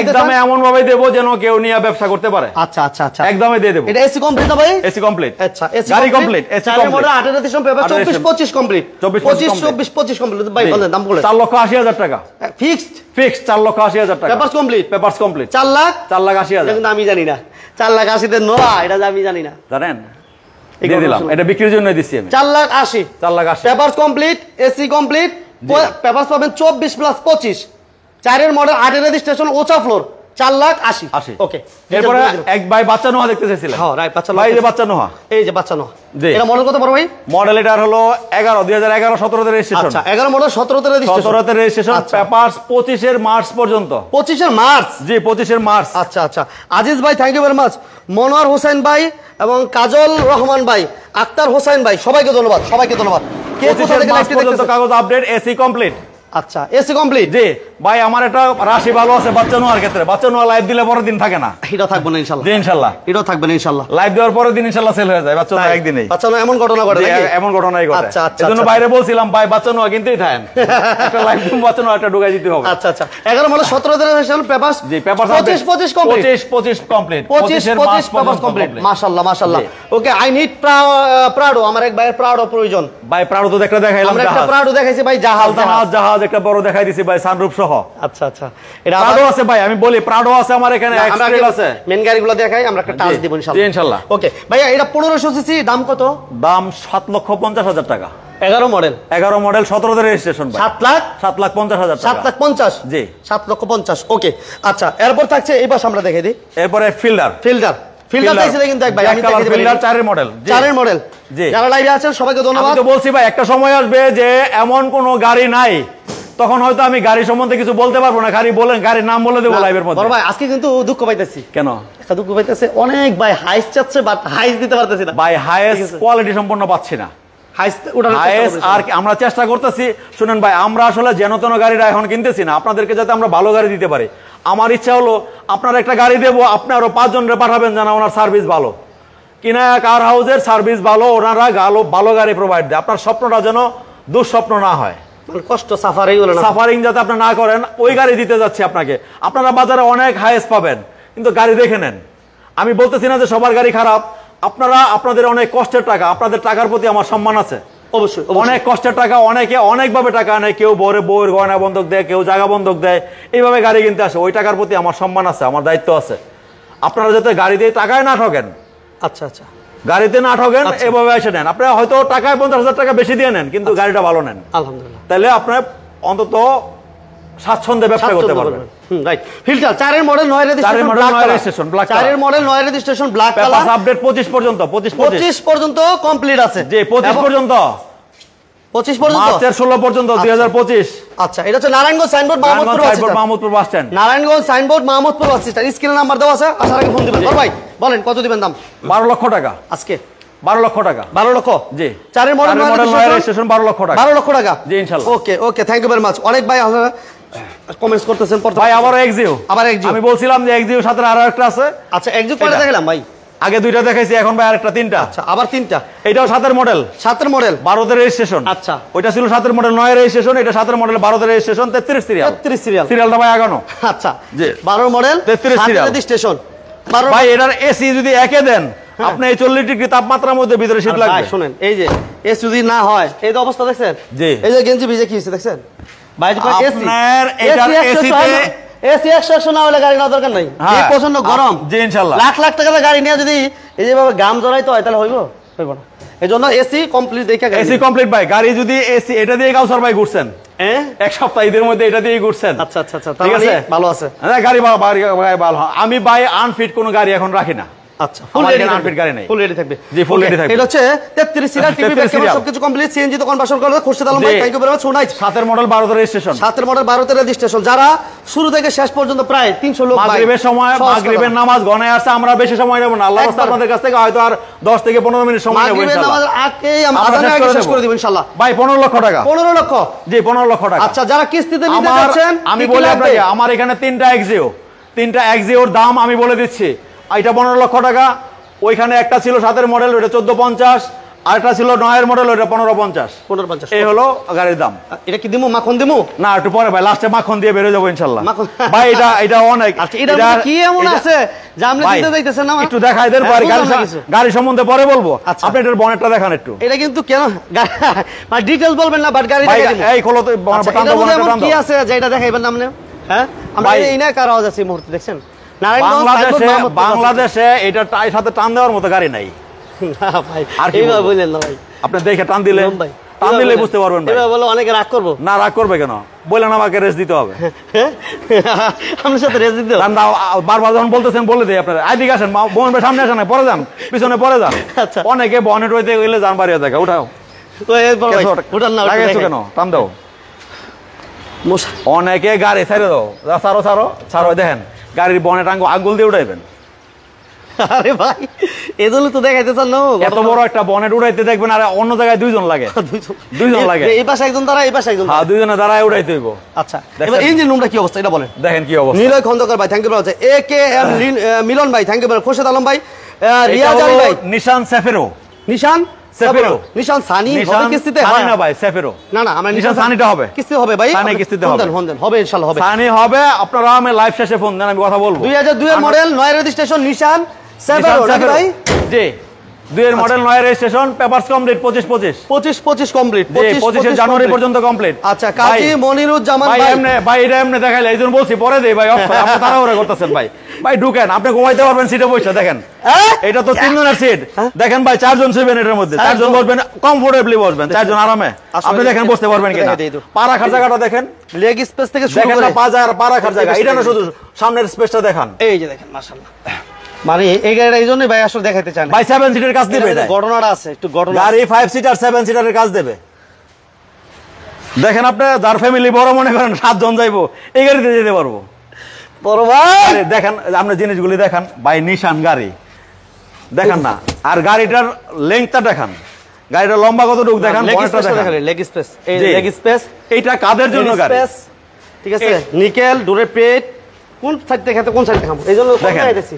একদমে এমন ভাবে দেবো যেন কেউ নিয়ে ব্যবসা করতে পারে। আচ্ছা আচ্ছা আচ্ছা, একদমে দিয়ে দেবো। এটা এসি কমপ্লিট না ভাই? AC complete. আচ্ছা এসি গাড়ি কমপ্লিট, এসি কমপ্লিট, মডেল 8 এর রেজিস্ট্রেশন পেপার 24-25 কমপ্লিট, 24-25 কমপ্লিট। ভাই বলেন দাম বলেন। 4,80,000 টাকা ফিক্সড, 4,80,000 টাকা। Papers complete, 4,80,000। কিন্তু আমি জানি না 4,80,000 তে নোয়া, এটা আমি জানি না, জানেন? দিয়ে দিলাম, এটা বিক্রির জন্য দিচ্ছি আমি। 4,80,000 papers complete, AC complete, papers পাবেন 24+25, 4 এর মডেল 8 এর রেজিস্ট্রেশন ওচা ফ্লোর, 4,80,000। ওকে, এরপরে এক ভাই বাচ্চা নোহা দেখতে চাইছিলেন। হ্যাঁ রাইট, বাচ্চা ভাই যে বাচ্চা নোহা, এই যে বাচ্চা নোহা, এটা মডেল কত বড় ভাই? মডেল এটার হলো 2011-17 তে রেজিস্ট্রেশন। আচ্ছা 11 মডেল 17 তে রেজিস্ট্রেশন, 17 তে রেজিস্ট্রেশন, পেপারস 25 এর মার্চ পর্যন্ত। 25 এর মার্চ? জি 25 এর মার্চ। আচ্ছা আচ্ছা, আজিজ ভাই thank you very much, Monowar Hossain ভাই এবং কাজল রহমান ভাই, আক্তার হোসেন ভাই, সবাইকে ধন্যবাদ, সবাইকে ধন্যবাদ। কে কোথা থেকে লাইভটি দেখতেছেন? কাগজ আপডেট, এসি কমপ্লিট। আচ্ছা, এসি কমপ্লিট। জি ভাই, আমার একটা রাশি ভালো আছে বাচ্চা নেওয়ার ক্ষেত্রে। বাচ্চা নেওয়া লাইভ দিলে পরের দিন থাকে না। এটা থাকবে না ইনশাআল্লাহ। জি ইনশাআল্লাহ, এটাও থাকবে না ইনশাআল্লাহ। লাইভ দেওয়ার পরের দিন ইনশাআল্লাহ সেল হয়ে যায় বাচ্চা নেওয়া একদিনেই। বাচ্চা নেওয়া এমন ঘটনা ঘটে নাকি? এমন ঘটনাই ঘটে। আচ্ছা আচ্ছা, এজন্য বাইরে বলছিলাম ভাই বাচ্চা নেওয়া কিনতেই থাকেন, একটা লাইভ বাচ্চা নেওয়া একটা ঢুকাই দিতে হবে। আচ্ছা আচ্ছা, 11 মানে 17 দিনের রেজিস্ট্রেশন পেপারস। জি papers 25 complete. 25 complete. 25 papers complete. মাশাআল্লাহ মাশাআল্লাহ। Okay, I need Prado. আমার এক ভাইয়ের প্রাউডো প্রয়োজন। ভাই প্রাউডো তো একটা দেখাইলাম, আমরা একটা প্রাউডো দেখাইছি ভাই, জাহাজ একটা বড় দেখাই দিছি ভাই, সানরুফ সহ। আচ্ছা আচ্ছা, এটা প্রাউডো আছে ভাই, আমি বলি প্রাউডো আছে আমার এখানে, এক্সট্রেল আছে। মেন গাড়িগুলো দেখাই, আমরা একটা টাচ দিব ইনশাআল্লাহ। জি ইনশাআল্লাহ। ওকে ভাইয়া, এটা 1500 সিসি, দাম কত? দাম 7,50,000 টাকা। 11 মডেল। 11 মডেল, 17 তে রেজিস্ট্রেশন ভাই। 7,50,000 টাকা। 7,50,000। জি 7,50,000। ওকে আচ্ছা, এরপর থাকছে এই পাশে আমরা দেখাই দিই। এরপরে ফিল্ডার দেখছিলেন কিন্তু এক ভাই, আমি দেখাই দিই। ফিল্ডার 4 এর মডেল। 4 এর মডেল। জি, যারা লাইভে আছেন সবাইকে ধন্যবাদ। আমি তো বলছি ভাই, একটা সময় আসবে যে এমন কোন গাড়ি নাই, তখন হয়তো আমি গাড়ি সম্বন্ধে কিছু বলতে পারবো না। গাড়ি বলেন, গাড়ির নাম বলে দেবো লাইভের মধ্যে। বড় ভাই আজকে কিন্তু দুঃখ পাইতেছি। কেন দুঃখ পাইতেছে? অনেক ভাই হাইস চাচ্ছে, বাট হাইস দিতে পারতেছি না ভাই, হাইয়েস্ট কোয়ালিটি সম্পন্ন পাচ্ছি না। আর আমরা চেষ্টা করতেছি। শুনেন ভাই, আমরা আসলে যেন তেন গাড়িটা এখন কিনতেছি না, আপনাদেরকে যাতে আমরা ভালো গাড়ি দিতে পারি। আমার ইচ্ছা হলো আপনার একটা গাড়ি দেবো, আপনি আরো 5 জনরে পাঠাবেন যেন ওনার সার্ভিস ভালো, কিনা কার হাউসের সার্ভিস ভালো, ওনারা ভালো গাড়ি প্রোভাইড দেয়। আপনার স্বপ্নটা যেন দুঃস্বপ্ন না হয়, কষ্ট সাফারিং যাতে আপনি না করেন, ওই গাড়ি দিতে যাচ্ছি আপনাকে। আপনারা বাজারে অনেক হাইয়েস্ট পাবেন, কিন্তু গাড়ি দেখে নেন। আমি বলতেছি না যে সবার গাড়ি খারাপ। আপনাদের অনেক কষ্টের টাকা, আপনাদের টাকার প্রতি আমার সম্মান আছে অবশ্যই। অনেক কষ্টের টাকা, অনেকে অনেকভাবে টাকা নেয়, কেউ বউয়ের গয়না বন্ধক দেয়, কেউ জায়গা বন্ধক দেয়, এইভাবে গাড়ি কিনতে আসে। ওই টাকার প্রতি আমার সম্মান আছে, আমার দায়িত্ব আছে। আপনারা যাতে গাড়ি দিয়ে টাকায় না ঠকেন। আচ্ছা আচ্ছা, গাড়িতে না ঠকেন, এভাবে এসে নেন। আপনারা হয়তো টাকায় 50,000 টাকা বেশি দিয়ে নেন, কিন্তু গাড়িটা ভালো নেন আলহামদুলিল্লাহ, তাহলে আপনার অন্তত স্বাচ্ছন্দ্যে ব্যবসা করতে পারবেন। রাইট। ফিল্টার 4 এর মডেল 9 রেজিস্ট্রেশন, ব্ল্যাক 4 এর model 9 registration, black colour. Papers update 25 পর্যন্ত। 25 পর্যন্ত কমপ্লিট আছে। জি 25 পর্যন্ত, 25 পর্যন্ত, মার্চের 16 পর্যন্ত 2025। আচ্ছা, এটা হচ্ছে Narayanganj signboard Mahmudpur bus stand. Narayanganj signboard Mahmudpur bus stand. স্ক্রিনে নাম্বার দেওয়া আছে, আসার আগে ফোন দিবেন। ভাই বলেন কত দিবেন দাম? 12 লক্ষ টাকা আজকে। 12 লক্ষ টাকা। 12 লক্ষ। জি 4 এর মডেল 9 রেজিস্ট্রেশন 12 লক্ষ টাকা। 12 লক্ষ টাকা। জি ইনশাআল্লাহ। ওকে ওকে, থ্যাংক ইউ ভেরি মাচ। অনেক ভাই আপনারা কমেন্টস করতেছেন। ভাই আবার এক্সিও, আমি বলছিলাম যে এক্সিও সাথে আরো একটা আছে। আচ্ছা, এক্সিও কয়টা দেখালাম ভাই? আগে 2টা দেখাইছি, এখন ভাই আরেকটা 3টা। আচ্ছা, আবার 3টা। এটাও 7 এর মডেল। 7 এর মডেল 12 তে রেজিস্ট্রেশন। আচ্ছা, ওইটা ছিল 7 এর মডেল 9 এর রেজিস্ট্রেশন, এটা 7 এর মডেল 12 তে রেজিস্ট্রেশন, 33 সিরিয়াল। 33 সিরিয়াল, সিরিয়ালটা ভাই আগানো। আচ্ছা জি 12 মডেল 33 সিরিয়াল রেজিস্ট্রেশন। 12 ভাই এটার এসি যদি একে দেন, আপনি এই 40 ডিগ্রি তাপমাত্রার মধ্যে ভিতরে শীত লাগবে। ভাই শুনেন, এই যে এসি যদি না হয়, এই যে অবস্থা দেখছেন, জি এই যে গেঞ্জি ভিজে কি হইছে দেখছেন ভাই? এসি আপনার এটার এসিতে এসি 100 না হলে গাড়ি নেওয়ার দরকার নাই। এই প্রচন্ড গরম। জি ইনশাআল্লাহ। লাখ লাখ টাকা গাড়ি নিয়ে যদি এই যেভাবে গাম জড়াইতে হয়, তাহলে হইব না। এজন্য এসি কমপ্লিট দেখে, এসি কমপ্লিট ভাই। গাড়ি যদি এসি এটা দিয়ে কাউসার ভাই ঘুরছেন, এক সপ্তাহ ঈদের মধ্যে এটা দিয়ে ঘুরছেন। আচ্ছা আচ্ছা আচ্ছা, ঠিক আছে, ভালো আছে। গাড়ি ভালো। আমি ভাই আনফিট কোনো গাড়ি এখন রাখি না। আচ্ছা, ফুল রেডি আনফিট গাড়ি নাই, ফুল রেডি থাকবে। জি ফুল রেডি থাকবে। এটা হচ্ছে 33 সিরিয়াল, টিভি ব্যাক সবকিছু কমপ্লিট। সিএনজি তো কনভার্সন করে খুরশিদ আলম ভাই, থ্যাংক ইউ ভেরি মাচ। শোনাই 7 এর মডেল 12 তে রেজিস্ট্রেশন। 7 এর মডেল 12 তে রেজিস্ট্রেশন। যারা শুরু থেকে শেষ পর্যন্ত প্রায় 300 লোক, মাগরিবের সময়, মাগরিবের নামাজ গণায় আসছে, আমরা বেশি সময় নেব না। আল্লাহর রাস্তা আপনাদের কাছ থেকে হয়তো আর 10 থেকে 15 মিনিট সময় নেব ইনশাআল্লাহ। মাগরিবের নামাজের আগেই আমরা আজানের আগে শেষ করে দেব ইনশাআল্লাহ। ভাই 15 লক্ষ টাকা। 15 লক্ষ। জি 15 লক্ষ টাকা। আচ্ছা, যারা কিস্তিতে নিতে যাচ্ছেন, আমি বলি আপনাকে, আমার এখানে 3টা এক্সিওর দাম আমি বলে দিচ্ছি। এটা 15 লক্ষ টাকা। ওইখানে একটা ছিল 7 এর মডেল, ওটা 1450, আর একটা ছিল 9 এর মডেল, ওটা 1550। এই হলো গাড়ির দাম। এটা কি দিমু? মাখন দিমু না, একটু পরে ভাই, লাস্টে মাখন দিয়ে বের হয়ে যাবো ইনশাআল্লাহ। ভাই এটা অনেক। আচ্ছা, এটা কি এমন আছে যে আপনি দিতে যাইতেছেন না? একটু দেখাই দেন পরে, গাড়ি সম্বন্ধে পরে বলবো। আপনি এটার বনেটটা দেখান একটু। এটা কিন্তু কেন মানে ডিটেইলস বলবেন না, বাট গাড়ি দেখাই দিন। এই খোলো তো বনেটটা, টান দাও। কি আছে যে এটা দেখাইবেন আপনি? হ্যাঁ, আমরা এই না কার আওয়াজ আছে এই মুহূর্তে দেখছেন? বাংলাদেশে এটা সাথে টান দেওয়ার মতো গাড়ি নাই ভাই। আর কি বললেন না ভাই, আপনি দেখে টান দিলে বুঝতে পারবেন ভাই। বলো অনেকে রাগ করবো না, রাগ করবে কেন? বললেন আমাকে রেস দিতে হবে। আপনার সাথে রেস দিতে হবে। বারবার যখন বলতেছেন বলে দেয় আপনারা, আইদিকে আসেন, বোন সামনে আসেন, পরে যান, পিছনে পরে যান। আচ্ছা, অনেকে বনেট হইতে গেলে যান বাড়িয়ে দেখা, উঠাও উঠান না, কেন টান দাও। অনেকে গাড়ি ছেড়ে দাও, ছাড়ো দেখেন গাড়ির বনেট আঙ্গুল দিয়ে উঠাইবেন। আরে ভাই এজন্য তো দেখাইতে চান না এত বড় একটা বনেট উড়াইতে দেখবেন আর অন্য জায়গায় দুইজন লাগে দুইজন লাগে এই পাশে একজন দাঁড়ায় এই পাশে একজন হ্যাঁ দুইজনে দাঁড়ায় উড়াইতে হইব আচ্ছা এবার ইঞ্জিন রুমটা কি অবস্থা এটা বলেন দেখেন কি অবস্থা নিলয় খন্দকার ভাই থ্যাংক ইউ ভাই AKM মিলন ভাই থ্যাংক ইউ ভাই খোরশেদ আলম ভাই রিয়াজ আলী ভাই নিশান সেফেরো নিশান সেফেরো নিশান সানি হবে কিস্তিতে সানি না ভাই সেফেরো না আমরা নিশান সানিটা হবে কিস্তি হবে ভাই সানি কিস্তিতে হবে হবে ইনশাআল্লাহ হবে সানি হবে আপনারা আমি লাইভ শেষে ফোন দেন আমি কথা বলবো 2002 এর মডেল 9 রেজিস্ট্রেশন নিশান সেফেরো ভাই জি 2 এর model 9 registration papers complete 25 complete 25 জানুয়ারি পর্যন্ত কমপ্লিট আচ্ছা কাজী মনিরুজ্জামান ভাই ভাই এটা এমনি দেখাইলে এইজন বলছি পরে দেই ভাই আপনি তাড়াহুড়া করতেছেন ভাই ঢুকেন আপনি ঘুমাইতে পারবেন সিটে বসে দেখেন এটা তো 3 জনের সিট দেখেন ভাই 4 জন শুবেন এটার মধ্যে 4 জন বসবেন কমফোর্টেবলি বসবেন 4 জন আরামে আপনি দেখেন বসতে পারবেন কিনা পা রাখার জায়গাটা দেখেন লেগ স্পেস থেকে শুরু দেখেন করে না পা রাখার জায়গা এটা না শুধু সামনের স্পেসটা দেখান এই যে দেখেন মাশাআল্লাহ মানে এই গাড়িটা এইজন্যই ভাই আসলে দেখাইতে চান ভাই 7 সিটের কাজ দিবে এটা ঘটনাটা আছে একটু ঘটনা গাড়ি 5 সিটার 7 সিটারের কাজ দেবে দেখেন আপনি যার ফ্যামিলি বড় মনে করেন 7 জন যাইবো এই গাড়িতে যেতে পারবো বড় ভাই দেখেন আপনি জিনিসগুলি দেখান ভাই নিশান গাড়ি দেখেন না আর গাড়িটার লেংথটা দেখান গাড়িটার লম্বা কতটুকু দেখান বনেটটা দেখেন লেগ স্পেস এই লেগ স্পেস এইটা কাদের জন্য গাড়ি ঠিক আছে নিকেল ডোরে প্লেট কোন সাইড দেখাতে কোন সাইড দেখাবো এইজন্য দেখাইতেছি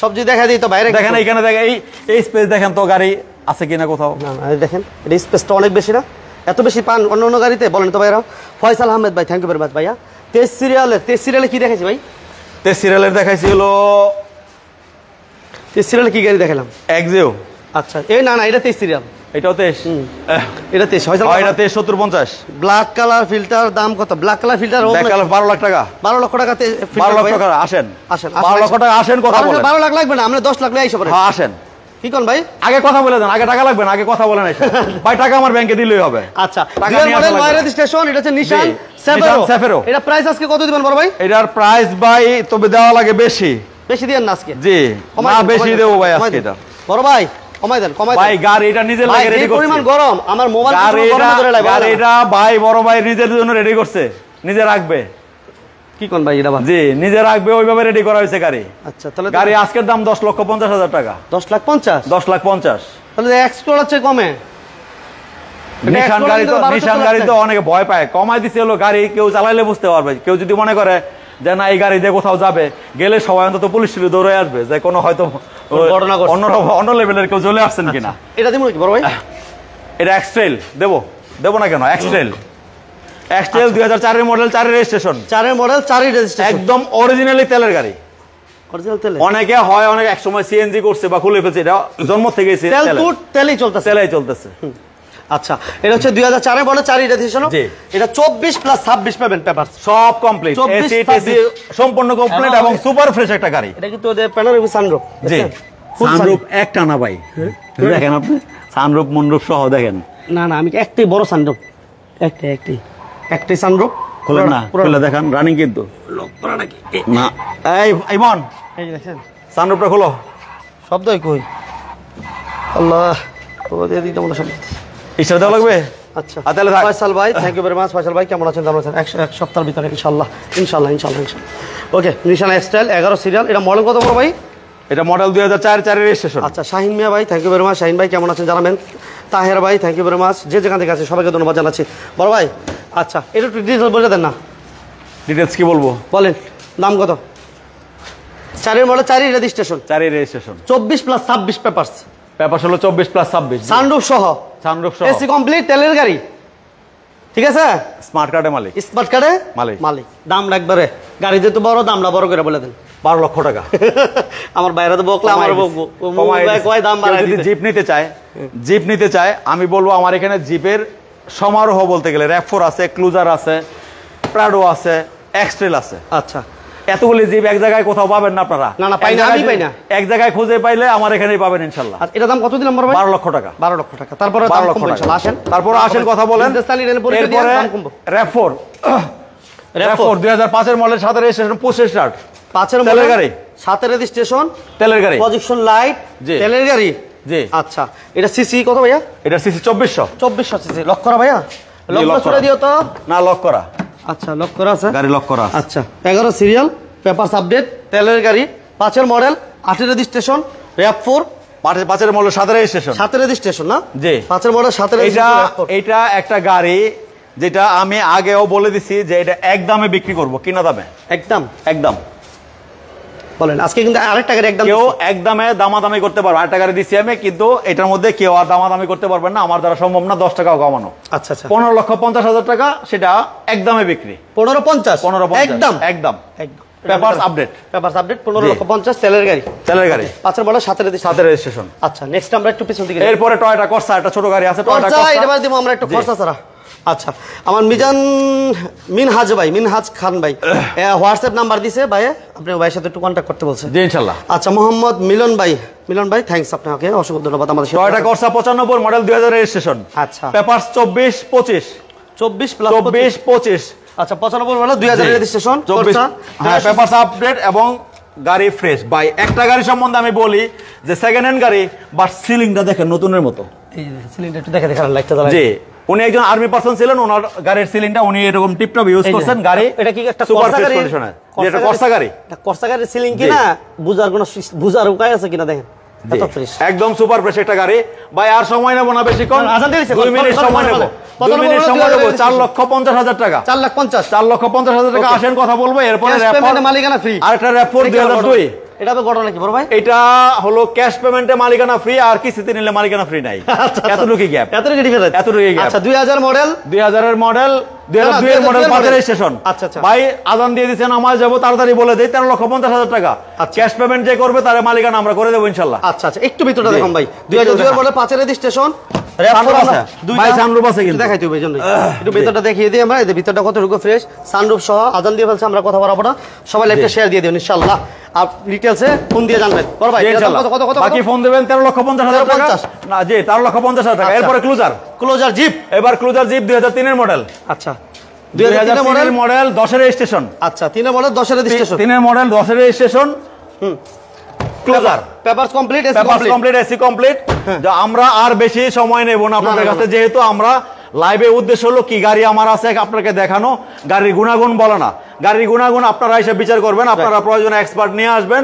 সব যদি দেখা দিই তো বাইরে দেখেন এইখানে দেখেন এই স্পেস দেখেন তো গাড়ি আছে কিনা কোথাও না দেখেন এটা স্পেসটা অনেক বেশি না এত বেশি পান অন্য গাড়িতে বলেন তো ভাইরা ফয়সাল আহমেদ ভাই থ্যাংক ইউ ভেরি মাচ ভাইয়া 23 সিরিয়ালে কি দেখাইছি ভাই 23 সিরিয়ালের দেখাইছি হলো 23 সিরিয়ালে কি গাড়ি দেখালাম এক্সিও আচ্ছা এই না এটা 23 সিরিয়াল এটাও 23 এটা 23 ফয়সাল এটা 23 70 50 ব্ল্যাক কালার ফিল্টার দাম কত black colour filter black colour 12 lakh টাকা 12 লক্ষ টাকাতে 12 লক্ষ টাকা আসেন 12 লক্ষ টাকা আসেন কথা বলেন 12 লাখ লাগবে না আমরা 10 লাখ নিয়ে আইসা পড়ে হ্যাঁ আসেন কি কোন ভাই আগে কথা বলে দেন আগে টাকা লাগবে না আগে কথা বলেন ভাই টাকা আমার ব্যাংকে দিলেই হবে আচ্ছা মডেল রেজিস্ট্রেশন এটা হচ্ছে নিশান সেফেরো এটা প্রাইস আজকে কত দিবেন বড় ভাই এটার প্রাইস ভাই তবে দেওয়া লাগে বেশি দিবেন না আজকে জি না বেশি দেব ভাই আজকে এটা বড় ভাই কমাই দেন ভাই গাড়ি এটা নিজের লাগে রেডি করছে পরিমাণ গরম আমার মোবাইল গরম করে লাগে গাড়ি এটা ভাই বড় ভাই নিজের জন্য রেডি করছে নিজে রাখবে কি কোন ভাই এটা জি নিজে রাখবে ওইভাবে রেডি করা হয়েছে গাড়ি আচ্ছা তাহলে গাড়ি আজকের দাম 10,50,000 টাকা 10,50,000 তাহলে এক্সপ্লোরার চেয়ে কমে নিশান গাড়ি তো অনেকে ভয় পায় কমাই দিছে হলো গাড়ি কেউ চালাইলে বুঝতে পারবে কেউ যদি মনে করে যে না এই গাড়ি দিয়ে কোথাও যাবে গেলে সবাই অন্তত পুলিশ দৌড়ে আসবে যে কোনো হয়তো অন্য লেভেলের কেউ চলে আসছেন কিনা এটা দিব কি বড় ভাই এটা এক্সট্রেল দেবো না কেন এক্সট্রেল 2004 এর মডেল 4 এর রেজিস্ট্রেশন 4 এর মডেল 4 এর রেজিস্ট্রেশন একদম অরিজিনালি তেলের গাড়ি অরিজিনাল তেল অনেকে হয় অনেক এক সময় সিএনজি করছে বা খুলে ফেলছে এটা জন্ম থেকে তেলই চলতেছে আচ্ছা এটা হচ্ছে 2004 এর মডেল 4 এর রেজিস্ট্রেশন এটা 24 প্লাস 26 পাবেন পেপার সব কমপ্লিট এসি টিসি সম্পূর্ণ কমপ্লিট এবং সুপার ফ্রেশ একটা গাড়ি এটা কিন্তু ওদের প্যানোরামিক সানরুফ জি সানরুফ একটা না ভাই দেখেন আপনি সানরুফ মনরুফ সহ দেখেন না আমি একটাই বড় সানরুফ একটাই সানরুফ খুলে না খুলে দেখেন রানিং কিন্তু লক করা নাকি না এই ইমন এই দেখেন সানরুফটা খোলো শব্দই কই আল্লাহ ও দিয়ে দিতে মনে শব্দ ইশারা দেওয়া লাগবে আচ্ছা তাহলে থাক ফয়সাল ভাই thank you very much Faisal ভাই কেমন আছেন কেমন আছেন এক সপ্তাহের ভিতরে ইনশাআল্লাহ ওকে নিশান স্টাইল 11 সিরিয়াল এটা মডেল কত বড় ভাই এটা মডেল 2004 4 এর রেজিস্ট্রেশন আচ্ছা শাহিন মিয়া ভাই thank you very much Shahin ভাই কেমন আছেন জানাবেন তাহের ভাই থ্যাংক ইউ ভেরি মাচ যে যেখান থেকে আছে সবাইকে ধন্যবাদ জানাচ্ছি বড় ভাই আচ্ছা এটা একটু ডিটেইলস বলে দেন না ডিটেইলস কি বলবো বলেন দাম কত 4 এর মডেল 4 এর রেজিস্ট্রেশন 4 এর রেজিস্ট্রেশন 24 প্লাস 26 পেপারস হলো 24 প্লাস 26 সানরুফ সহ এসি কমপ্লিট তেলের গাড়ি ঠিক আছে স্মার্ট কার্ডে মালিক দাম একবারে গাড়ি যেহেতু বড় দামটা বড় করে বলে দেন 12 লক্ষ টাকা আমার বাইরে তো বকলা আমার বকবো কয় দাম বাড়ায় যদি জিপ নিতে চায় আমি বলবো আমার এখানে জিপের সমারোহ বলতে গেলে র‍্যাভ4 আছে ক্লুজার আছে প্রাডো আছে এক্সট্রেল আছে আচ্ছা এতগুলি জিপ এক জায়গায় কোথাও পাবেন না আপনারা না পাই না এক জায়গায় খুঁজে পাইলে আমার এখানেই পাবেন ইনশাআল্লাহ আর এটা দাম কত দিলাম বড় ভাই 12 লক্ষ টাকা 12 লক্ষ টাকা তারপরে দাম কমবে ইনশাআল্লাহ আসেন কথা বলেন এরপরে দাম কমবে র‍্যাভ4 2005 এর মডেল 7 এর রেজিস্ট্রেশন 25 স্টার্ট 5 এর মডেল গাড়ি 7 এর রেজিস্ট্রেশন তেলের গাড়ি প্রজেকশন লাইট তেলের গাড়ি জি আচ্ছা এটা সিসি কত ভাইয়া এটা সিসি 2400 সিসি লক করা ভাইয়া লক করে দিও তো না লক করা আচ্ছা লক করা আছে গাড়ি লক করা আচ্ছা 11 সিরিয়াল পেপারস আপডেট তেলের গাড়ি 5 এর মডেল 8 এর রেজিস্ট্রেশন র‍্যাভ4 5-এর মডেল 7 রেজিস্ট্রেশন। 7 রেজিস্ট্রেশন না? জি। 5-এর মডেল 7 এটা রেজিস্ট্রেশন। এটা একটা গাড়ি যেটা আমি আগেও বলে দিছি যে এটা একদমে বিক্রি করব, কিনা দামে একদম একদম। বলেন আজকে কিন্তু আরেকটা গাড়ি একদম কেউ একদমে দামাদামি করতে পারবে, আরেকটা গাড়ি দিচ্ছি আমি, কিন্তু এটার মধ্যে কেউ আর দামাদামি করতে পারবেন না, আমার দ্বারা সম্ভব না 10 টাকাও কমানো। আচ্ছা আচ্ছা 15,50,000 টাকা, সেটা একদমে বিক্রি। 15,50 একদম একদম একদম। পেপারস আপডেট 15,50,000 তেলের গাড়ি। তেলের গাড়ি 5-এর মডেল 7 রেজিস্ট্রেশন। আচ্ছা নেক্সট আমরা একটু পিছন দিকে এরপরে টয়োটা কর্সা, একটা ছোট গাড়ি আছে টয়োটা কর্সা, কর্সা। এবার দিব আমরা একটু কর্সা ছাড়া। আচ্ছা আমার মিনহাজ খান ভাই হোয়াটসঅ্যাপ নাম্বার দিছে ভাই, আপনি ভাইয়ের সাথে একটু কন্ট্যাক্ট করতে বলছেন। জি ইনশাআল্লাহ। আচ্ছা মোহাম্মদ মিলন ভাই থ্যাঙ্কস আপনাকে, অসংখ্য ধন্যবাদ আমাদের সাথে। Toyota কর্সা 95 model 2000 registration. আচ্ছা পেপারস 24-25 24-25। আচ্ছা 95 মডেল 2000 রেজিস্ট্রেশন 24। হ্যাঁ পেপারস আপডেট এবং গাড়ি ফ্রেশ। ভাই একটা গাড়ি সম্বন্ধে আমি বলি যে সেকেন্ড হ্যান্ড গাড়ি, বাট সিলিংটা দেখেন নতুনের মতো। এই যে সিলিন্ডার একটু দেখে লাগতে দাঁড়ায়। জি উনি একজন আর্মি পারসন ছিলেন, ওনার গাড়ির সিলিংটা উনি এরকম টিপটপ ইউজ করছেন। গাড়ি এটা কি একটা সুপার কর্সা গাড়ি? কন্ডিশনে, যেটা কর্সা গাড়ি। এটা কর্সা গাড়ির সিলিং কিনা বুঝার উপায় আছে কিনা দেখেন, এত ফ্রেশ একদম সুপার ফ্রেশ একটা গাড়ি। ভাই আর সময় নেব না বেশিক্ষণ, আজান দিয়েছে 2 মিনিট সময় নেব, 2 মিনিট সময় নেব। 4,50,000 টাকা, 4,50,000 টাকা। আসেন কথা বলবো। এরপরে মালিকানা ফ্রি। আরেকটা র্যাপ4 2002। এটা তো ঘটনা কি বড় ভাই? এটা হলো ক্যাশ পেমেন্টে মালিকানা ফ্রি, আর কিস্তিতে নিলে মালিকানা ফ্রি নাই। এতটুকুই গ্যাপ, এতটুকুই ডিফারেন্স। এতটুকুই গ্যাপ। আচ্ছা 2000 মডেল 2000 এর মডেল 2002 এর মডেল 5 রেজিস্ট্রেশন। আচ্ছা আচ্ছা ভাই আজান দিয়ে দিয়েছেন, আমার যাবো তাড়াতাড়ি বলে দেই 13,50,000 টাকা। ক্যাশ পেমেন্ট যে করবে তার মালিকানা আমরা করে দেবো ইনশাআল্লাহ। আচ্ছা আচ্ছা একটু ভিতরটা দেখুন ভাই, 2002 এর মডেল 5 রেজিস্ট্রেশন। ভাই সানরুফ আছে কিন্তু দেখাই তুই ভাই, একটু ভিতরটা দেখিয়ে দিই আমরা, এই ভিতরটা কতটুকু ফ্রেশ, সানরুফ সহ। আজান দিয়ে ফেলছে, আমরা কথা বলবো না, সবাই লাইভটা শেয়ার দিয়ে দিন ইনশাআল্লাহ। আর ডিটেইলসে ফোন দিয়ে জানবেন বড় ভাই। কত বাকি ফোন দিবেন 13,50,000 টাকা না? জি 13,50,000 টাকা। এরপরে ক্লোজার জিপ, এবার ক্লোজার জিপ 2003 এর মডেল। আচ্ছা 2003 এর মডেল 10 এর রেজিস্ট্রেশন। আচ্ছা 3 এর মডেল 10 এর রেজিস্ট্রেশন। 3 এর মডেল 10 এর রেজিস্ট্রেশন। ক্লোজার পেপারস কমপ্লিট, এসি কমপ্লিট। আমরা আর বেশি সময় নেব না আপনাদের কাছে, যেহেতু আমরা লাইভে উদ্দেশ্য হলো কি গাড়ি আমার আছে আপনাকে দেখানো, গাড়ির গুণাগুণ বলা না। গাড়ির গুণাগুণ আপনারা এসে বিচার করবেন, আপনারা প্রয়োজনে এক্সপার্ট নিয়ে আসবেন,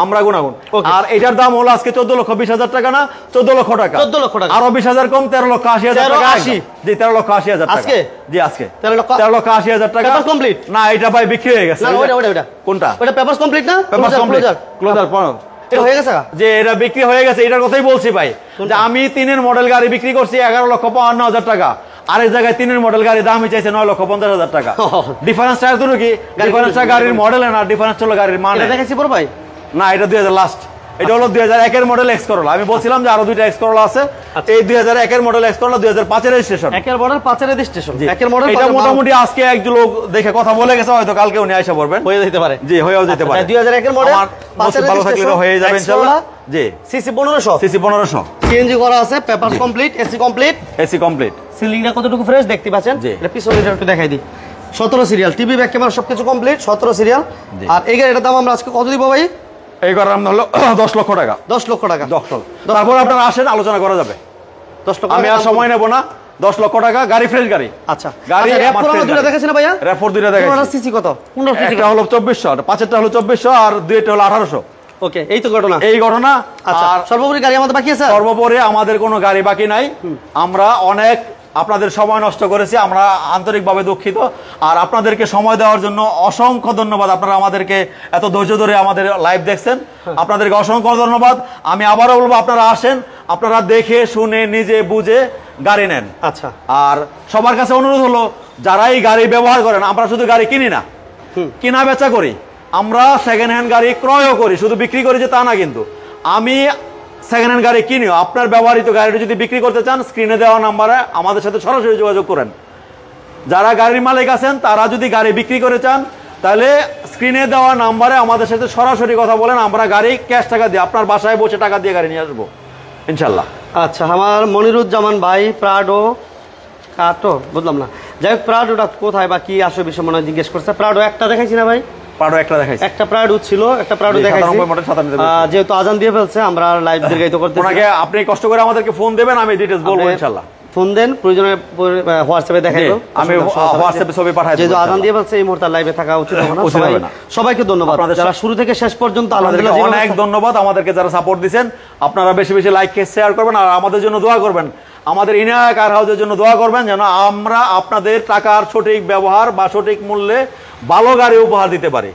আমরা গুণাগুণ। আর এটার দাম হলো আজকে 14,20,000 টাকা না, 14 লক্ষ টাকা। 14 লক্ষ টাকা, আরো 20,000 কম, 13,80,000 টাকা। জি 13,80,000 টাকা আজকে। জি আজকে 13,80,000 টাকা। পেপারস কমপ্লিট না, এটা ভাই বিক্রি হয়ে গেছে। না ওটা কোনটা? ওটা পেপারস কমপ্লিট না? পেপারস কমপ্লিট, ক্লোজার এটা হয়ে গেছে যে এটা বিক্রি হয়ে গেছে, এটার কথাই বলছি ভাই। যে আমি 3 এর মডেল গাড়ি বিক্রি করছি 11,52,000 টাকা, আরেক জায়গায় 3 এর মডেল গাড়ি দামই চাইছে 9,50,000 টাকা। ডিফারেন্সটা এত কি? ডিফারেন্সটা গাড়ির মডেল না, ডিফারেন্স হলো গাড়ির মান। এটা দেখাইছি বড় ভাই? না, এটা 2000 লাস্ট। এটা হলো 2001 এর মডেল এক্স করোলা। আমি বলছিলাম যে আরো দুইটা এক্স করোলা আছে। এই 2001 এর মডেল এক্স করোলা 2005 এর রেজিস্ট্রেশন। 1 এর মডেল 5 এর রেজিস্ট্রেশন। 1 এর মডেল এটা মোটামুটি আজকে এক লোক দেখে কথা বলে গেছে, হয়তো কালকে উনি আইসা পড়বেন, হয়ে যেতে পারে। জি হয়েও যেতে পারে। 2001 এর মডেল 5 এর ভালো থাকলে হয়ে যাবে ইনশাআল্লাহ। জি সিসি 1500, সিসি 1500, সিএনজি করা আছে, papers complete, AC complete. AC complete. সিলিংটা কতটুকু ফ্রেশ দেখতে পাচ্ছেন। এটা পিছনেটা একটু দেখাই দিই। 17 সিরিয়াল, টিভি ব্যাক ক্যামেরা সবকিছু কমপ্লিট, 17 সিরিয়াল। আর এই গাড়িটার দাম আমরা আজকে কত দিব ভাই? এই করার দাম হলো 10 লক্ষ টাকা। 10 লক্ষ টাকা। তারপর আপনারা আসেন, আলোচনা করা যাবে। 10 লক্ষ, আমি আর সময় নেব না। 10 লক্ষ টাকা গাড়ি, ফ্রেশ গাড়ি। আচ্ছা গাড়ি র‍্যাপ4 আমরা দুটো দেখাইছি না ভাইয়া? র‍্যাপ4 দুটো দেখাইছি। ওনার সিসি কত? 15 সিসি। একটা হলো 2400, আর পাঁচেরটা হলো 2400, আর দুইটা হলো 1800। ওকে, এই তো ঘটনা। এই ঘটনা। আচ্ছা, আর সর্বোপরি গাড়ি আমাদের বাকি আছে? সর্বোপরি আমাদের কোনো গাড়ি বাকি নাই। আমরা অনেক আপনাদের সময় নষ্ট করেছি, আমরা আন্তরিকভাবে দুঃখিত। আর আপনাদেরকে সময় দেওয়ার জন্য অসংখ্য ধন্যবাদ। আপনারা আমাদেরকে এত ধৈর্য ধরে আমাদের লাইভ দেখছেন, আপনাদেরকে অসংখ্য ধন্যবাদ। আমি আবারও বলবো, আপনারা আসেন, আপনারা দেখে শুনে নিজে বুঝে গাড়ি নেন। আচ্ছা, আর সবার কাছে অনুরোধ হলো, যারাই গাড়ি ব্যবহার করেন, আমরা শুধু গাড়ি কিনি না, কিনা বেচা করি, আমরা সেকেন্ড হ্যান্ড গাড়ি ক্রয়ও করি, শুধু বিক্রি করি যে তা না। কিন্তু আমি সেকেন্ড হ্যান্ড গাড়ি কিনিও। আপনার ব্যবহৃত গাড়িটা যদি বিক্রি করতে চান, স্ক্রিনে দেওয়া নাম্বারে আমাদের সাথে সরাসরি যোগাযোগ করেন। যারা গাড়ির মালিক আছেন, তারা যদি গাড়ি বিক্রি করে চান, তাহলে স্ক্রিনে দেওয়া নাম্বারে আমাদের সাথে সরাসরি কথা বলেন। আমরা গাড়ি ক্যাশ টাকা দিয়ে, আপনার বাসায় বসে টাকা দিয়ে গাড়ি নিয়ে আসবো ইনশাল্লাহ। আচ্ছা, আমার মনিরুজ্জামান ভাই প্রাডো কাটো, বুঝলাম না। যাই হোক, প্রাডোটা কোথায় বা কি আসে বিষয় মনে জিজ্ঞেস করছে। প্রাডো একটা দেখাইছি না ভাই? প্রাডো একটা দেখাইছি, একটা প্রাডো ছিল, একটা প্রাডো দেখাইছি। যেহেতু আজান দিয়ে ফেলছে, আমরা লাইভ দীর্ঘায়িত করতে, ওনাকে আপনি কষ্ট করে আমাদেরকে ফোন দেবেন, আমি ডিটেইলস বলবো ইনশাআল্লাহ। ফোন দেন, প্রয়োজনে হোয়াটসঅ্যাপে দেখাই দেব। আমি হোয়াটসঅ্যাপে ছবি পাঠাই দেব। যেহেতু আজান দিয়ে বলছে এই মুহূর্তে লাইভে থাকা উচিত হবে না। উচিত হবে না। সবাইকে ধন্যবাদ যারা শুরু থেকে শেষ পর্যন্ত আপনাদেরকে আলহামদুলিল্লাহ অনেক ধন্যবাদ আমাদেরকে যারা সাপোর্ট দিবেন। আপনারা বেশি বেশি লাইক শেয়ার করবেন আর আমাদের জন্য দোয়া করবেন। আমাদের ইনায়া কার হাউসের জন্য দোয়া করবেন যেন আমরা আপনাদের টাকার সঠিক ব্যবহার বা সঠিক মূল্যে ভালো গাড়ি উপহার দিতে পারি।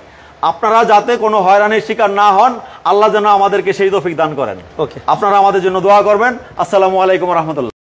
আপনারা যাতে কোনো হয়রানির শিকার না হন, আল্লাহ যেন আমাদেরকে সেই তৌফিক দান করেন। ওকে, আপনারা আমাদের জন্য দোয়া করবেন। আসসালামু আলাইকুম ওয়া রাহমাতুল্লাহ।